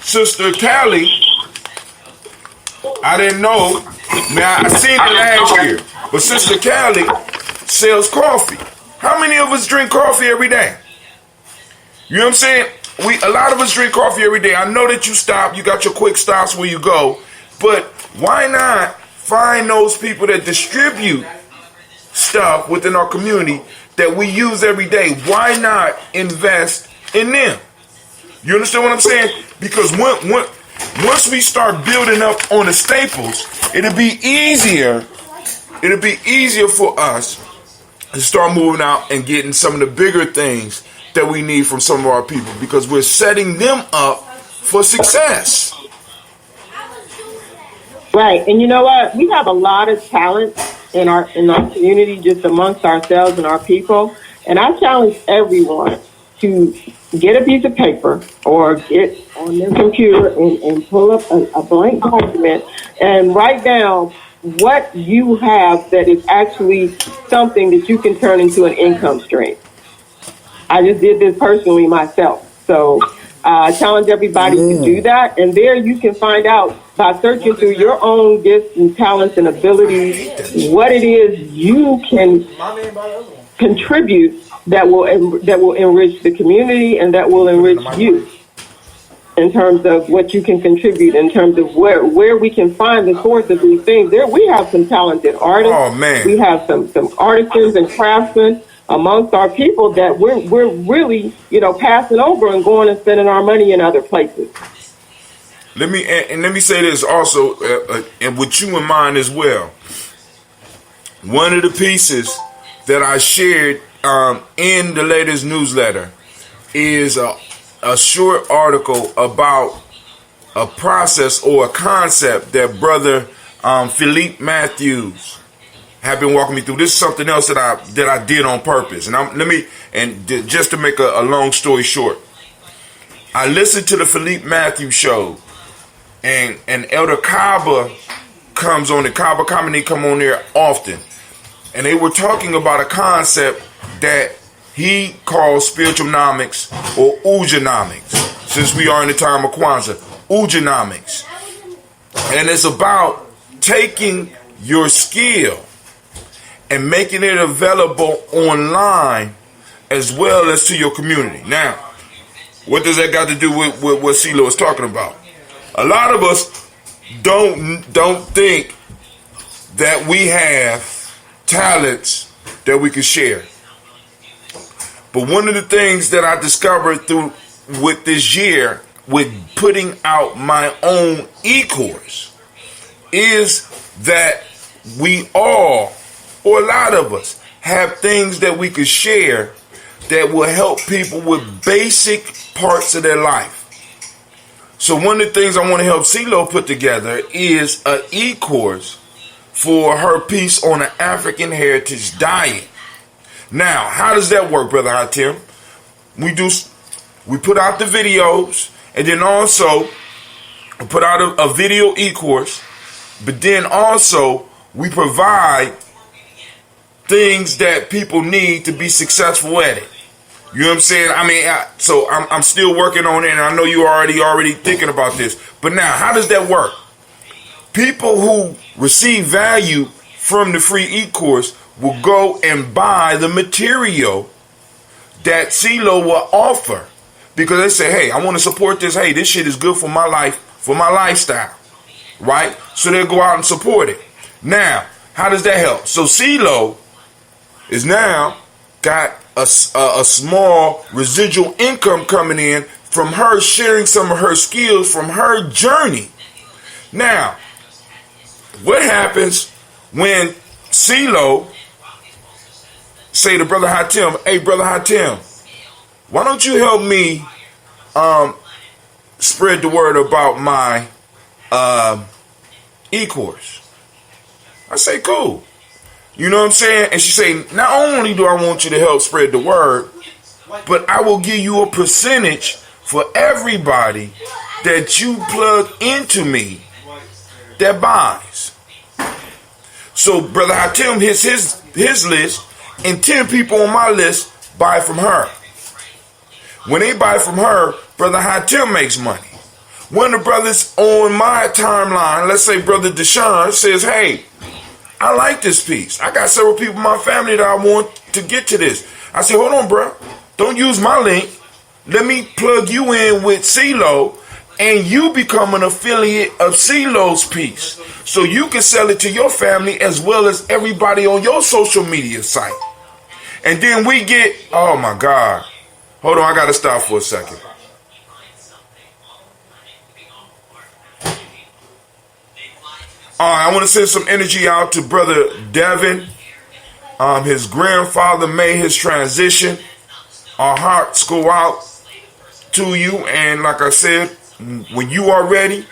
Sister Callie, I didn't know. Now, I seen her last year. But Sister Callie sells coffee. How many of us drink coffee every day? You know what I'm saying? A lot of us drink coffee every day. I know that you stop. You got your quick stops where you go. But why not find those people that distribute stuff within our community that we use every day? Why not invest in them? You understand what I'm saying? Because once we start building up on the staples, it'll be easier for us to start moving out and getting some of the bigger things that we need from some of our people, because we're setting them up for success. Right. And you know what? We have a lot of talent in our community, just amongst ourselves and our people. And I challenge everyone to get a piece of paper or get on their computer and pull up a blank document and write down what you have that is actually something that you can turn into an income stream. I just did this personally myself. So I challenge everybody to do that. And there you can find out by searching through your own gifts and talents and abilities what it is you can contribute that will enrich the community and that will enrich you in terms of what you can contribute, in terms of where we can find the source of these things. There we have some talented artists. Oh, man. We have some artisans and craftsmen amongst our people that we're really, passing over and going and spending our money in other places. Let me say this also, and with you in mind as well. One of the pieces that I shared in the latest newsletter is a short article about a process or a concept that Brother Philippe Matthews have been walking me through. This is something else that I did on purpose. And just to make a long story short, I listened to the Philippe Matthews show, and Elder Kaba comes on, the Kaba Kamini come on there often, and they were talking about a concept that he calls spiritualnomics or Umoja-nomics, since we are in the time of Kwanzaa. Umoja-nomics. And it's about taking your skill and making it available online as well as to your community. Now, what does that got to do with what CeeLo is talking about? A lot of us don't think that we have talents that we can share. But one of the things that I discovered with this year, with putting out my own e-course, is that we all, or a lot of us, have things that we could share that will help people with basic parts of their life. So one of the things I want to help CeeLo put together is an e-course for her piece on an African heritage diet. Now, how does that work, Brother Hatim? We put out the videos, and then also we put out a video e-course, but then also we provide things that people need to be successful at it. You know what I'm saying? I'm still working on it, and I know you already thinking about this. But now, how does that work? People who receive value from the free e-course will go and buy the material that CeeLo will offer, because they say, hey, I want to support this. Hey, this shit is good for my life, for my lifestyle, right? So they'll go out and support it. Now, how does that help? So CeeLo is now got a small residual income coming in from her sharing some of her skills from her journey. Now, what happens when CeeLo say to Brother Hatim, hey, Brother Hatim, why don't you help me spread the word about my e-course? I say, cool. You know what I'm saying? And she say, not only do I want you to help spread the word, but I will give you a percentage for everybody that you plug into me that buys. So Brother Hatim hits his list, and 10 people on my list buy from her. When they buy from her, Brother Hatim makes money. One of the brothers on my timeline, let's say Brother Deshaun, says, hey, I like this piece. I got several people in my family that I want to get to this. I say, hold on, bro. Don't use my link. Let me plug you in with CeeLo, and you become an affiliate of CeeLo's piece. So you can sell it to your family as well as everybody on your social media site. And then we get, oh my God. Hold on, I got to stop for a second. All right, I want to send some energy out to Brother Devin. His grandfather made his transition. Our hearts go out to you. And like I said, when you are ready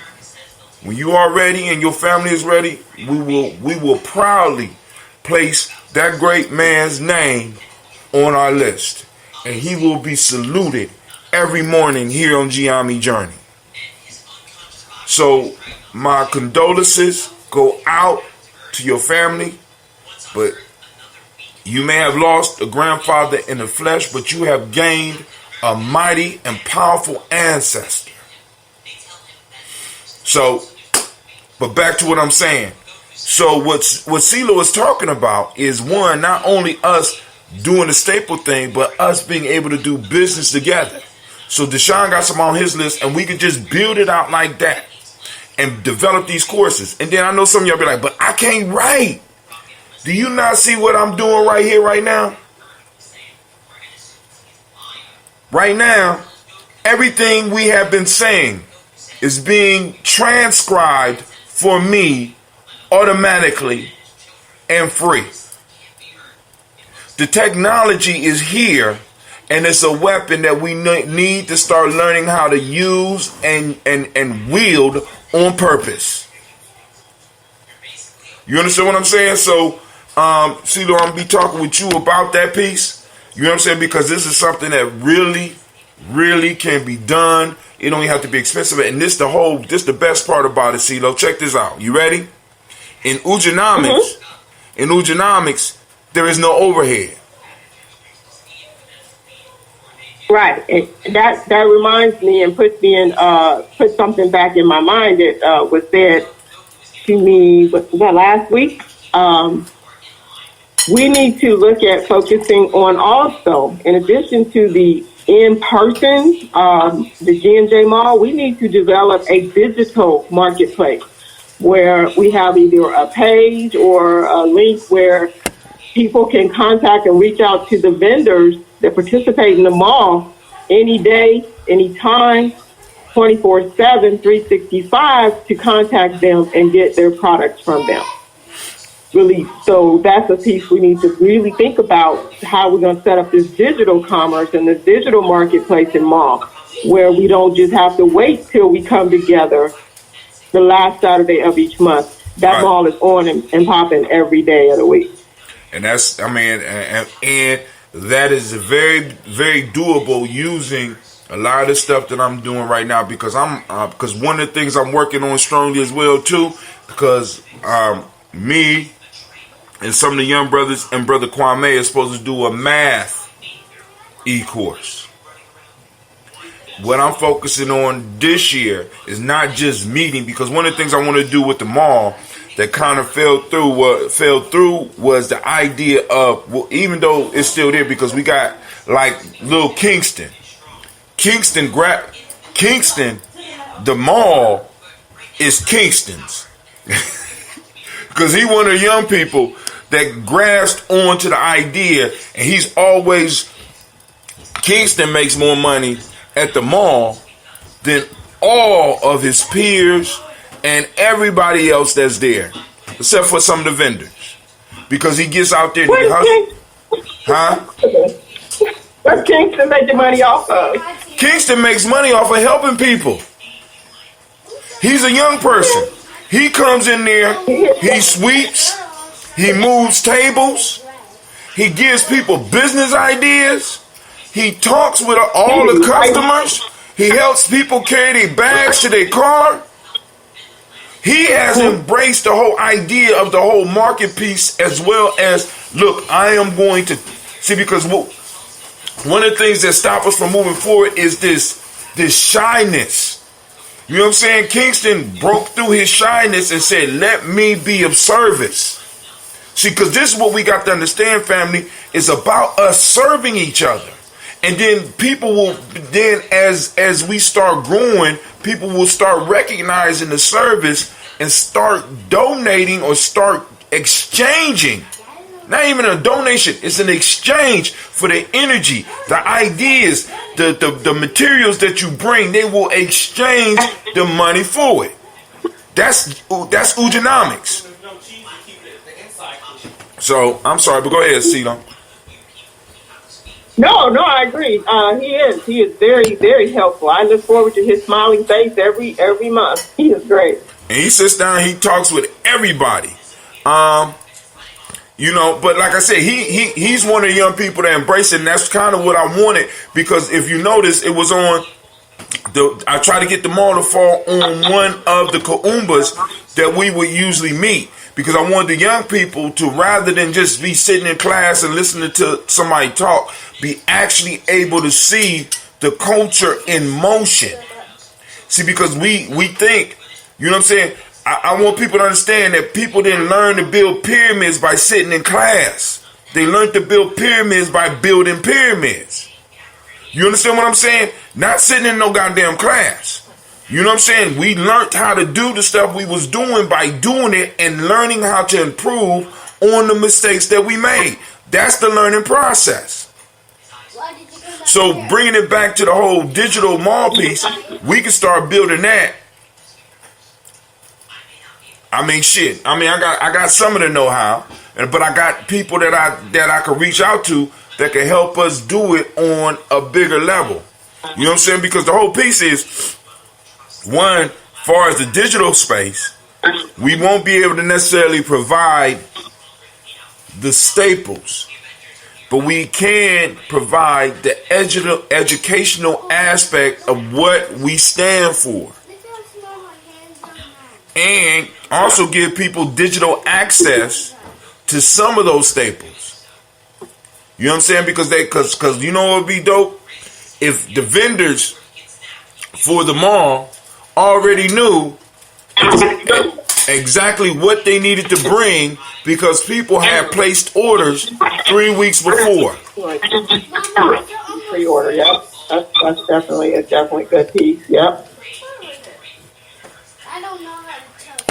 and your family is ready, we will proudly place that great man's name on our list. And he will be saluted every morning here on Gye-Nyame Journey. So my condolences go out to your family, but you may have lost a grandfather in the flesh, but you have gained a mighty and powerful ancestor. So, but back to what I'm saying. So what CeeLo is talking about is, one, not only us doing the staple thing, but us being able to do business together. So Deshaun got some on his list, and we could just build it out like that and develop these courses. And then I know some of y'all be like, but I can't write. Do you not see what I'm doing right here, right now? Right now, everything we have been saying is being transcribed for me automatically and free. The technology is here, and it's a weapon that we need to start learning how to use and wield on purpose. You understand what I'm saying? So, CeeLo, I'm going to be talking with you about that piece. You know what I'm saying? Because this is something that really, really can be done. It don't even have to be expensive. And this the best part about it, CeeLo. Check this out. You ready? In Umoja, there is no overhead. Right. That reminds me and puts me in put something back in my mind that was said to me, was that last week? We need to look at focusing on also, in addition to the in-person, the G&J Mall, we need to develop a digital marketplace where we have either a page or a link where people can contact and reach out to the vendors that participate in the mall any day, any time, 24/7, 365 to contact them and get their products from them. Really, so that's a piece we need to really think about, how we're going to set up this digital commerce and this digital marketplace in mall, where we don't just have to wait till we come together the last Saturday of each month. That mall is on and popping every day of the week. And that's, I mean, and that is very, very doable using a lot of the stuff that I'm doing right now, because because one of the things I'm working on strongly as well too, because me and some of the young brothers and Brother Kwame is supposed to do a math e-course. What I'm focusing on this year is not just meeting, because one of the things I want to do with the mall that kind of fell through was the idea of, well, even though it's still there because we got like little Kingston, the mall is Kingston's because he one of the young people that grasped onto the idea, and he's always, Kingston makes more money at the mall than all of his peers and everybody else that's there, except for some of the vendors, because he gets out there to hustle. Huh? What's Kingston making money off of? Kingston makes money off of helping people. He's a young person. He comes in there, he sweeps, he moves tables, he gives people business ideas, he talks with all the customers, he helps people carry their bags to their car. He has embraced the whole idea of the whole market piece, as well as, look, I am going to see, because one of the things that stop us from moving forward is this shyness. You know what I'm saying? Kingston broke through his shyness and said, let me be of service. See, because this is what we got to understand, family, is about us serving each other. And then people will, then as we start growing, people will start recognizing the service and start donating or start exchanging. Not even a donation, it's an exchange for the energy, the ideas, the materials that you bring. They will exchange the money for it. That's Umoja. So I'm sorry, but go ahead, Cito. No, I agree. He is very, very helpful. I look forward to his smiling face every month. He is great. And he sits down, he talks with everybody. You know, but like I said, he's one of the young people that embrace it, and that's kind of what I wanted, because if you notice, it was on I try to get them all to fall on one of the kaumbas that we would usually meet, because I wanted the young people to, rather than just be sitting in class and listening to somebody talk, be actually able to see the culture in motion. See, because we think, you know what I'm saying? I want people to understand that people didn't learn to build pyramids by sitting in class. They learned to build pyramids by building pyramids. You understand what I'm saying? Not sitting in no goddamn class. You know what I'm saying? We learned how to do the stuff we was doing by doing it and learning how to improve on the mistakes that we made. That's the learning process. So bringing it back to the whole digital mall piece, we can start building that. I mean, shit. I mean, I got some of the know-how, but I got people that I can reach out to that can help us do it on a bigger level. You know what I'm saying? Because the whole piece is, one, as far as the digital space, we won't be able to necessarily provide the staples, but we can provide the educational aspect of what we stand for. And also give people digital access to some of those staples. You know what I'm saying? Because you know what would be dope? If the vendors for the mall already knew exactly what they needed to bring, because people had placed orders 3 weeks before. Pre-order, yep. That's definitely a good piece, yep.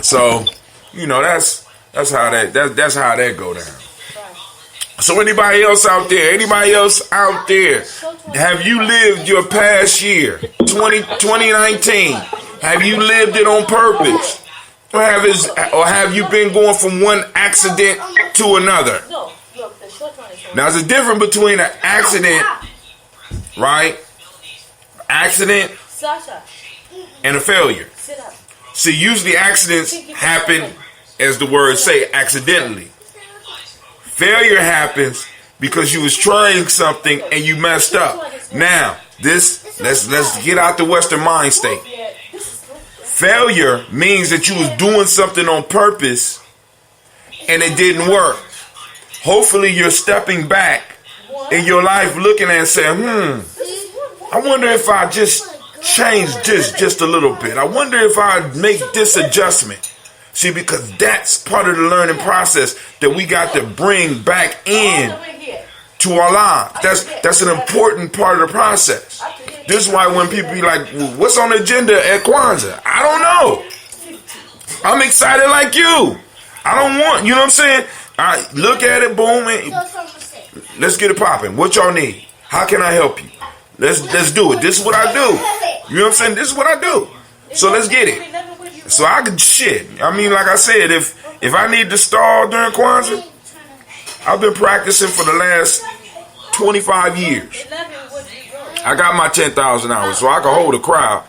So, you know, that's how that go down. So anybody else out there, have you lived your past year, 2019? Have you lived it on purpose? Or have you been going from one accident to another? Now, there's a difference between an accident, right? Accident and a failure. See, usually accidents happen, as the words say, accidentally. Failure happens because you was trying something and you messed up. Now, let's get out the Western mind state. Failure means that you was doing something on purpose and it didn't work. Hopefully you're stepping back in your life looking and saying, I wonder if I just change this just a little bit. I wonder if I make this adjustment. See, because that's part of the learning process that we got to bring back in to our lives. That's an important part of the process. This is why when people be like, well, what's on the agenda at Kwanzaa? I don't know. I'm excited like you. I don't want, you know what I'm saying? I look at it, boom, and let's get it popping. What y'all need? How can I help you? Let's do it. This is what I do. You know what I'm saying? This is what I do. So let's get it. So I can shit. I mean, like I said, if I need to stall during Kwanzaa, I've been practicing for the last 25 years. I got my 10,000 hours, so I can hold a crowd.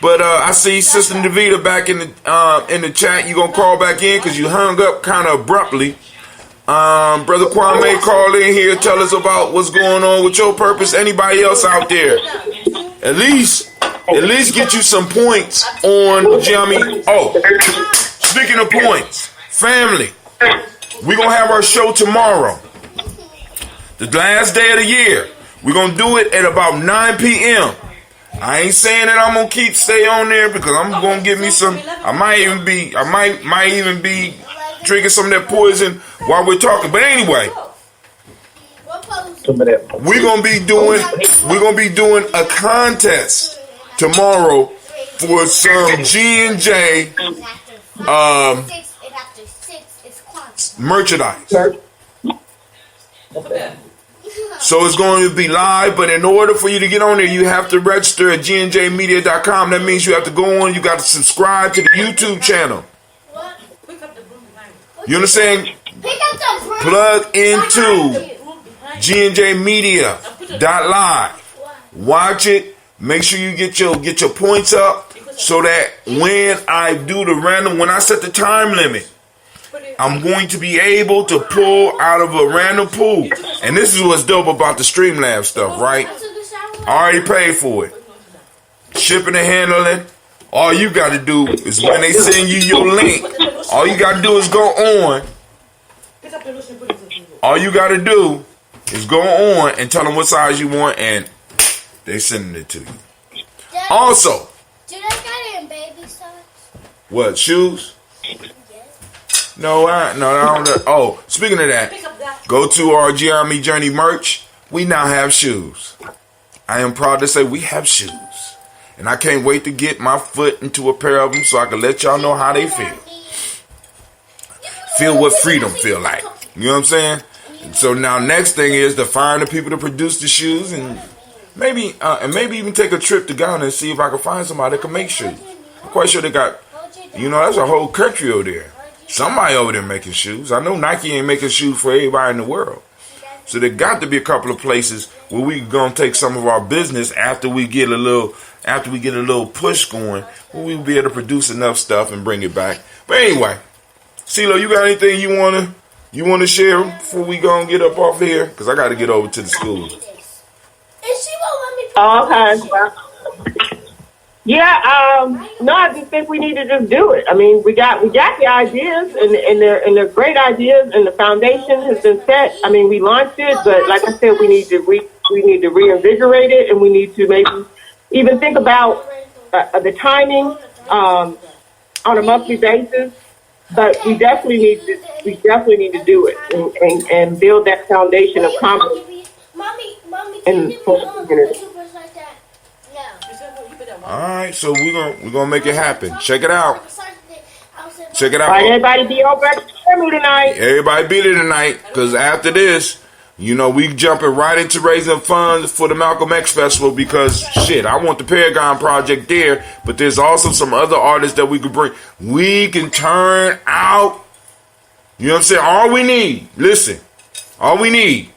But I see Sister Davida back in the chat. You gonna call back in because you hung up kind of abruptly. Brother Kwame called in here, tell us about what's going on with your purpose. Anybody else out there? At least get you some points on Gye-Nyame. Oh, speaking of points, family, we're gonna have our show tomorrow, the last day of the year. We're gonna do it at about 9 p.m. I ain't saying that I'm gonna stay on there because I'm gonna give me some. I might even be drinking some of that poison while we're talking. But anyway, we're gonna be doing a contest tomorrow for some G&J merchandise. So it's going to be live, but in order for you to get on there, you have to register at gnjmedia.com. That means you have to go on, you got to subscribe to the YouTube channel. You understand? Plug into gnjmedia.live. Watch it. Make sure you get your points up so that when I do the random, when I set the time limit, I'm going to be able to pull out of a random pool. And this is what's dope about the Streamlabs stuff, right? I already paid for it. Shipping and handling. All you got to do is when they send you your link, all you got to do is go on. All you got to do is go on and tell them what size you want, and they sending it to you. Also, do they got it in baby size? What, shoes? No, I don't. Oh, speaking of that, go to our Gye-Nyame Journey merch. We now have shoes. I am proud to say we have shoes. And I can't wait to get my foot into a pair of them so I can let y'all know how they feel. Feel what freedom feel like. You know what I'm saying? So now next thing is to find the people to produce the shoes and maybe even take a trip to Ghana and see if I can find somebody that can make shoes. I'm quite sure they got, that's a whole country over there. Somebody over there making shoes. I know Nike ain't making shoes for everybody in the world. So there got to be a couple of places where we gonna take some of our business after we get a little push going, where we'll be able to produce enough stuff and bring it back. But anyway, CeeLo, you got anything you wanna share before we gonna get up off here? Because I got to get over to the school. Okay. Yeah, no, I just think we need to just do it. I mean, we got the ideas, and they're great ideas, and the foundation has been set. I mean, we launched it, but like I said, we need to reinvigorate it, and we need to maybe even think about the timing on a monthly basis. But we definitely need to do it and build that foundation of confidence in the community. All right, so we're gonna make it happen. Check it out. Check it out. All right, everybody be over at me tonight. Everybody be there tonight, because after this, we jumping right into raising funds for the Malcolm X Festival, because shit, I want the Paragon Project there, but there's also some other artists that we could bring. We can turn out, you know what I'm saying? All we need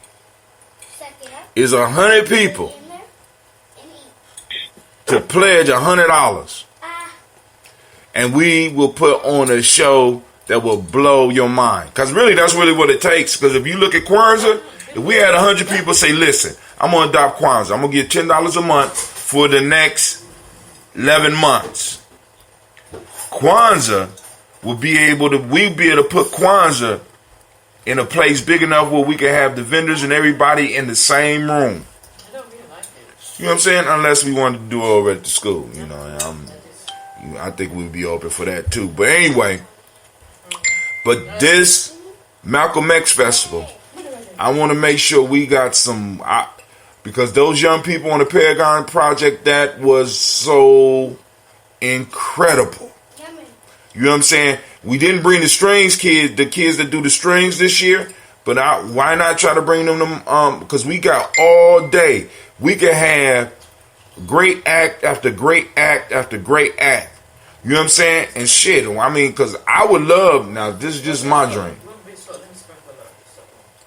is 100 people to pledge $100, and we will put on a show that will blow your mind. Because really, that's really what it takes. Because if you look at Kwanzaa, if we had 100 people say, listen, I'm going to adopt Kwanzaa. I'm going to get $10 a month for the next 11 months. Kwanzaa we'll be able to put Kwanzaa in a place big enough where we can have the vendors and everybody in the same room. You know what I'm saying? Unless we want to do it over at the school, I think we'll be open for that too. But anyway, but this Malcolm X Festival, I want to make sure we got some, because those young people on the Paragon Project, that was so incredible. You know what I'm saying? We didn't bring the strings kids, the kids that do the strings this year, but why not try to bring them, because we got all day. We could have great act after great act after great act. You know what I'm saying? And shit, I mean, because I would love, now this is just my dream.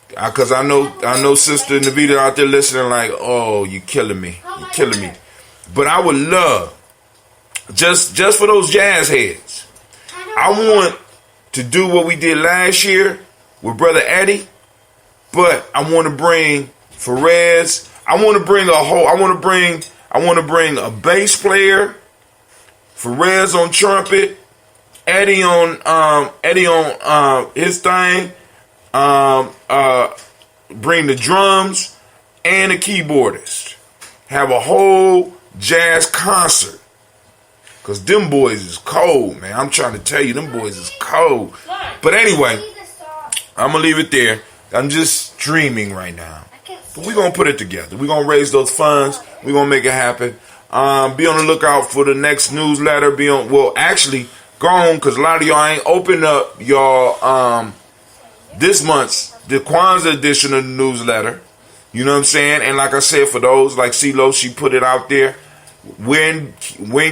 Because I know Sister Navita out there listening like, oh, you killing me. You're killing me. But I would love, just for those jazz heads, I want to do what we did last year with Brother Eddie, but I want to bring Perez. I want to bring a bass player, Perez on trumpet, Eddie on his thing, bring the drums and a keyboardist. Have a whole jazz concert. Because them boys is cold, man. I'm trying to tell you, them boys is cold. But anyway, I'm going to leave it there. I'm just dreaming right now. But we're going to put it together. We're going to raise those funds. We're going to make it happen. Be on the lookout for the next newsletter. Actually, go on, because a lot of y'all ain't opened up y'all this month's, the Kwanzaa edition of the newsletter. You know what I'm saying? And like I said, for those, like CeeLo, she put it out there. When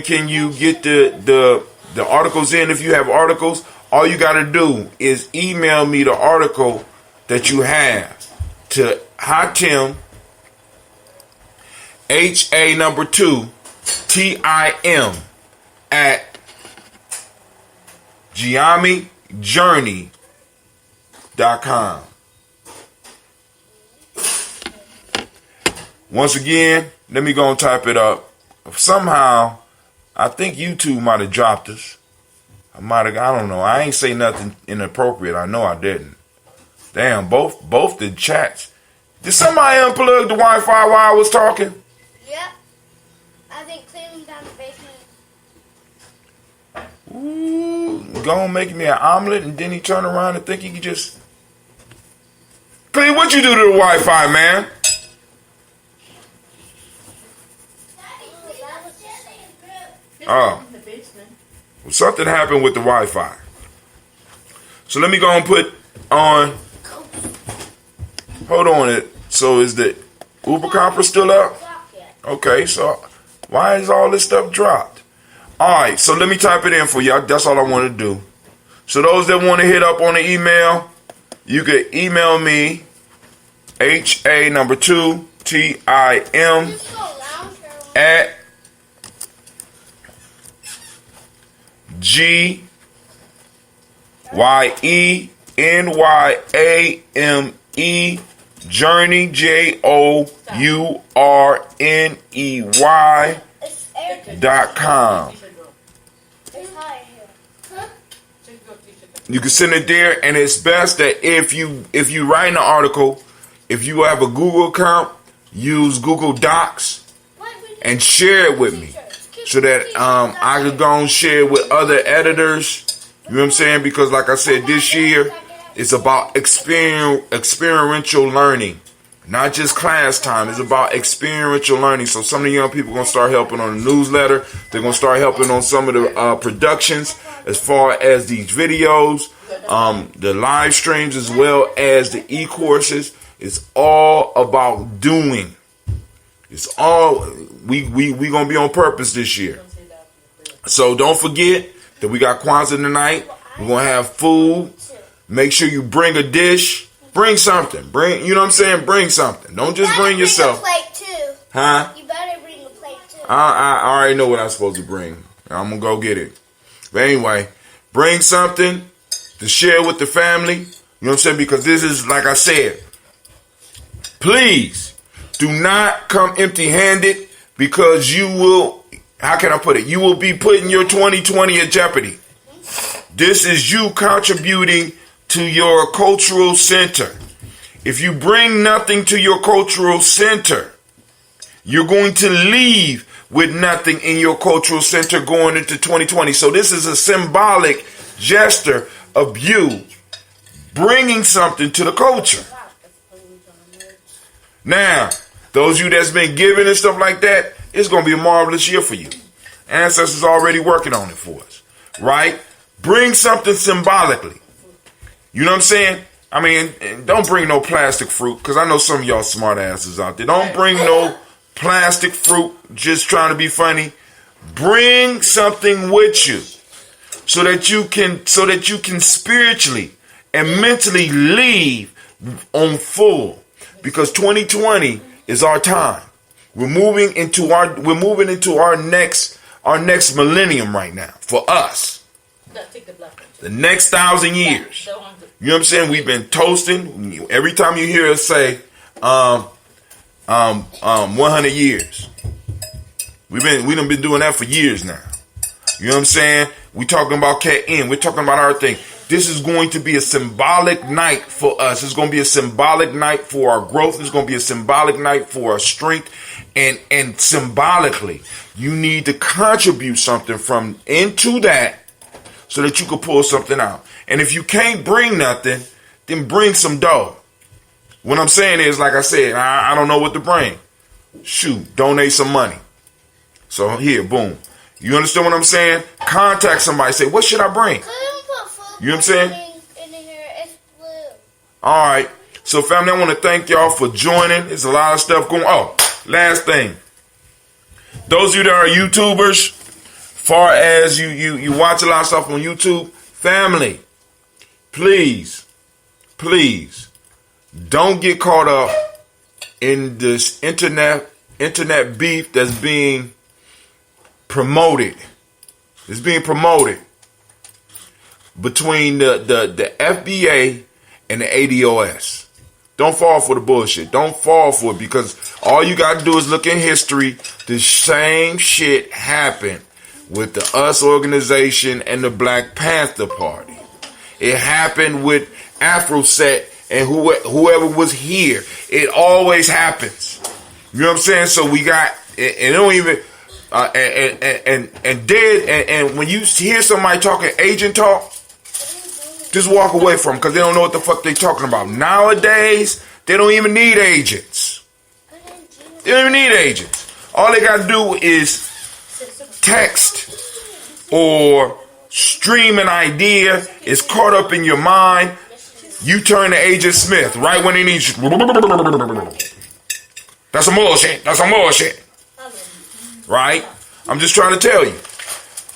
can you get the articles in? If you have articles, all you got to do is email me the article that you have to Hatim, HA2 TIM at Gye-Nyame.com. Once again, let me go and type it up. Somehow, I think YouTube might have dropped us. I don't know. I ain't say nothing inappropriate. I know I didn't. Damn, both the chats. Did somebody unplug the Wi-Fi while I was talking? Yep. I think cleaning down the basement. Ooh, go making me an omelet, and then he turn around and think he could just... Clem, what you do to the Wi-Fi, man? Oh. Well, something happened with the Wi-Fi. So let me go and put on... Hold on. So is the Uber conference still up? Okay, so why is all this stuff dropped? Alright, so let me type it in for y'all. That's all I want to do. So those that want to hit up on the email, you can email me HA2 TIM at GYENYAME Journey JOURNEY.com. You can send it there, and it's best that if you write an article, if you have a Google account, use Google Docs and share it with me, so that I could go and share it with other editors. You know what I'm saying? Because like I said, this year it's about experiential learning, not just class time. It's about experiential learning. So some of the young people are going to start helping on the newsletter. They're going to start helping on some of the productions as far as these videos, the live streams, as well as the e-courses. It's all about doing. It's all, we going to be on purpose this year. So don't forget that we got Kwanzaa tonight. We're going to have food. Make sure you bring a dish. Bring something. You know what I'm saying? Bring something. Don't just bring yourself. Bring a plate too. Huh? You better bring a plate too. I already know what I'm supposed to bring. I'm going to go get it. But anyway, bring something to share with the family. You know what I'm saying? Because this is, like I said, please do not come empty-handed, because you will, how can I put it? You will be putting your 2020 at jeopardy. This is you contributing to your cultural center. If you bring nothing to your cultural center, you're going to leave with nothing in your cultural center going into 2020. So this is a symbolic gesture of you bringing something to the culture. Now, those of you that's been giving and stuff like that, it's going to be a marvelous year for you. Ancestors already working on it for us, right? Bring something symbolically. You know what I'm saying? I mean, don't bring no plastic fruit, because I know some of y'all smart asses out there. Don't bring no plastic fruit just trying to be funny. Bring something with you so that you can spiritually and mentally leave on full, because 2020 is our time. We're moving into our next millennium right now for us. The next 1,000 years. You know what I'm saying? We've been toasting. Every time you hear us say 100 years. We done been doing that for years now. You know what I'm saying? We talking about Cat In. We're talking about our thing. This is going to be a symbolic night for us. It's going to be a symbolic night for our growth. It's going to be a symbolic night for our strength. And symbolically, you need to contribute something from into that so that you can pull something out. And if you can't bring nothing, then bring some dough. What I'm saying is, like I said, I don't know what to bring. Shoot, donate some money. So here, boom. You understand what I'm saying? Contact somebody. Say, what should I bring? You know what I'm saying? All right. So, family, I want to thank y'all for joining. There's a lot of stuff going on. Oh, last thing. Those of you that are YouTubers, far as you watch a lot of stuff on YouTube, family, please, don't get caught up in this internet beef that's being promoted. It's being promoted between the FBA and the ADOS. Don't fall for the bullshit. Don't fall for it, because all you got to do is look in history. The same shit happened with the US organization and the Black Panther Party. It happened with Afroset and whoever was here. It always happens. You know what I'm saying? So we got, and it don't even, and when you hear somebody talking agent talk, just walk away from them, because they don't know what the fuck they talking about. Nowadays, they don't even need agents. They don't even need agents. All they got to do is text or stream an idea. It's caught up in your mind. You turn to Agent Smith right when he needs you. That's some bullshit. That's some bullshit. Right? I'm just trying to tell you.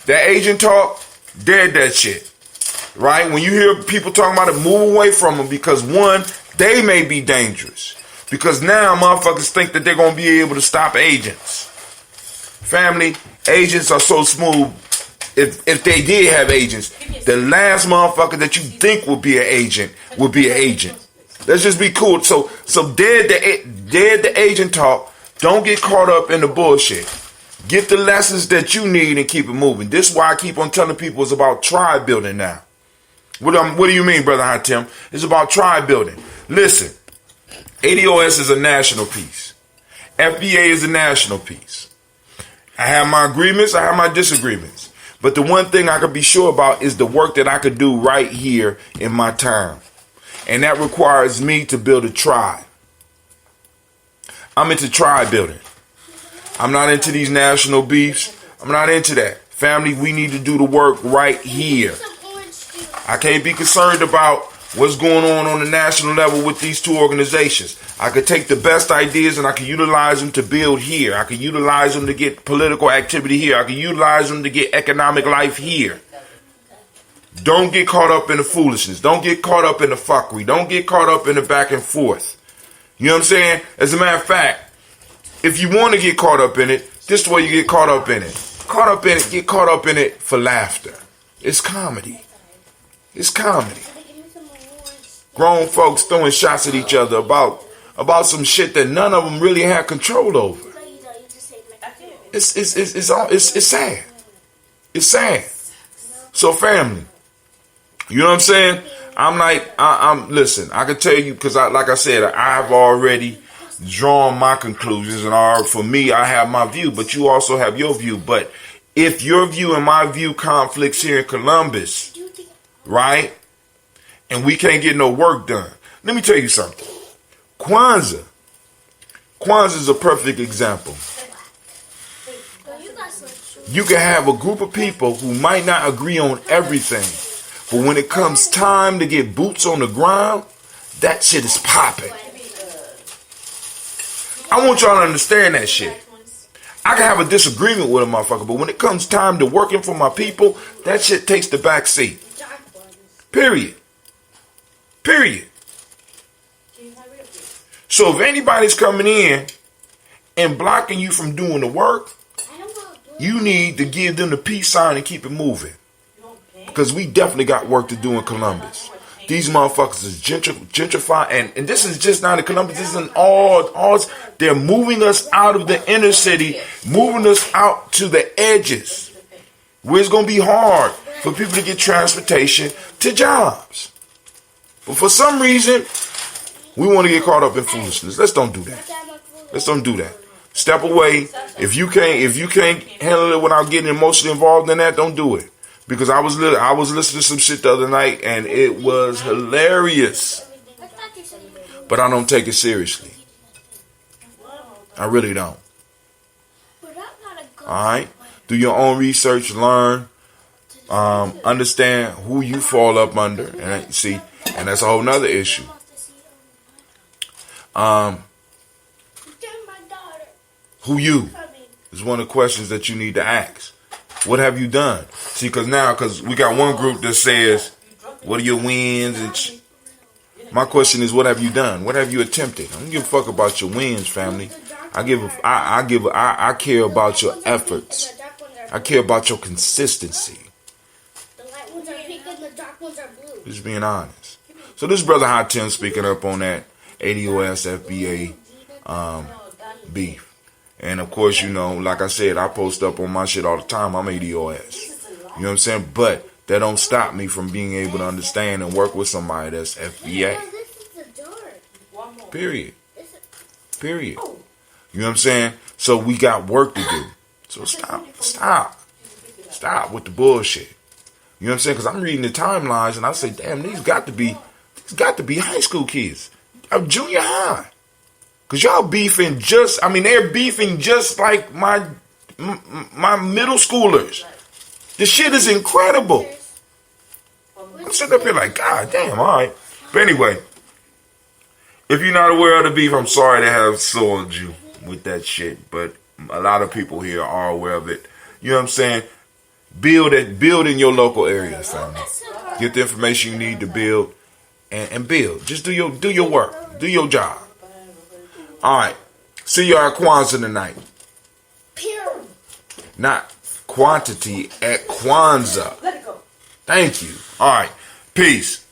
That agent talk, dead that shit. Right? When you hear people talking about it, move away from them, because one, they may be dangerous. Because now motherfuckers think that they're going to be able to stop agents. Family, agents are so smooth. If they did have agents, the last motherfucker that you think would be an agent would be an agent. Let's just be cool. So dead the agent talk. Don't get caught up in the bullshit. Get the lessons that you need and keep it moving. This is why I keep on telling people it's about tribe building now. What do you mean, Brother Hot Tim? It's about tribe building. Listen, ADOS is a national piece. FBA is a national piece. I have my agreements, I have my disagreements. But the one thing I could be sure about is the work that I could do right here in my town. And that requires me to build a tribe. I'm into tribe building. I'm not into these national beefs. I'm not into that. Family, we need to do the work right here. I can't be concerned about what's going on the national level with these two organizations. I could take the best ideas and I could utilize them to build here. I could utilize them to get political activity here. I could utilize them to get economic life here. Don't get caught up in the foolishness. Don't get caught up in the fuckery. Don't get caught up in the back and forth. You know what I'm saying? As a matter of fact, if you want to get caught up in it, this is the way you get caught up in it. Get caught up in it for laughter. It's comedy. It's comedy. Grown folks throwing shots at each other about some shit that none of them really have control over. It's sad. It's sad. So family, you know what I'm saying? I'm listen, I can tell you, because like I said, I've already drawing my conclusions, and for me, I have my view, but you also have your view. But if your view and my view conflicts here in Columbus, right, and we can't get no work done, let me tell you something. Kwanzaa is a perfect example. You can have a group of people who might not agree on everything, but when it comes time to get boots on the ground, that shit is popping. I want y'all to understand that shit. I can have a disagreement with a motherfucker, but when it comes time to working for my people, that shit takes the back seat. Period. So if anybody's coming in and blocking you from doing the work, you need to give them the peace sign and keep it moving. Because we definitely got work to do in Columbus. These motherfuckers is gentrifying, and this is just not in Columbus, this is in all, they're moving us out of the inner city, moving us out to the edges, where it's going to be hard for people to get transportation to jobs. But for some reason, we want to get caught up in foolishness. Let's don't do that. Step away. If you can't handle it without getting emotionally involved in that, don't do it. Because I was listening to some shit the other night and it was hilarious. But I don't take it seriously. I really don't. Alright? Do your own research, learn, understand who you fall up under. And see, and that's a whole nother issue. Who you is one of the questions that you need to ask. What have you done? See, because we got one group that says, what are your wins? And my question is, what have you done? What have you attempted? I don't give a fuck about your wins, family. I care about your efforts. I care about your consistency. Just being honest. So this brother Hot Tim speaking up on that ADOS FBA beef. And of course, you know, like I said, I post up on my shit all the time. I'm ADOS. You know what I'm saying? But that don't stop me from being able to understand and work with somebody that's FBA. Period. You know what I'm saying? So we got work to do. So stop with the bullshit. You know what I'm saying? Because I'm reading the timelines and I say, damn, these got to be high school kids. Junior high. Because y'all beefing they're beefing just like my middle schoolers. The shit is incredible. I'm sitting up here like, God damn, all right. But anyway, if you're not aware of the beef, I'm sorry to have soiled you with that shit. But a lot of people here are aware of it. You know what I'm saying? Build in your local area, family. Get the information you need to build and build. Just do your work. Do your job. Alright. See y'all at Kwanzaa tonight. Not quantity, at Kwanzaa. Thank you. Alright. Peace.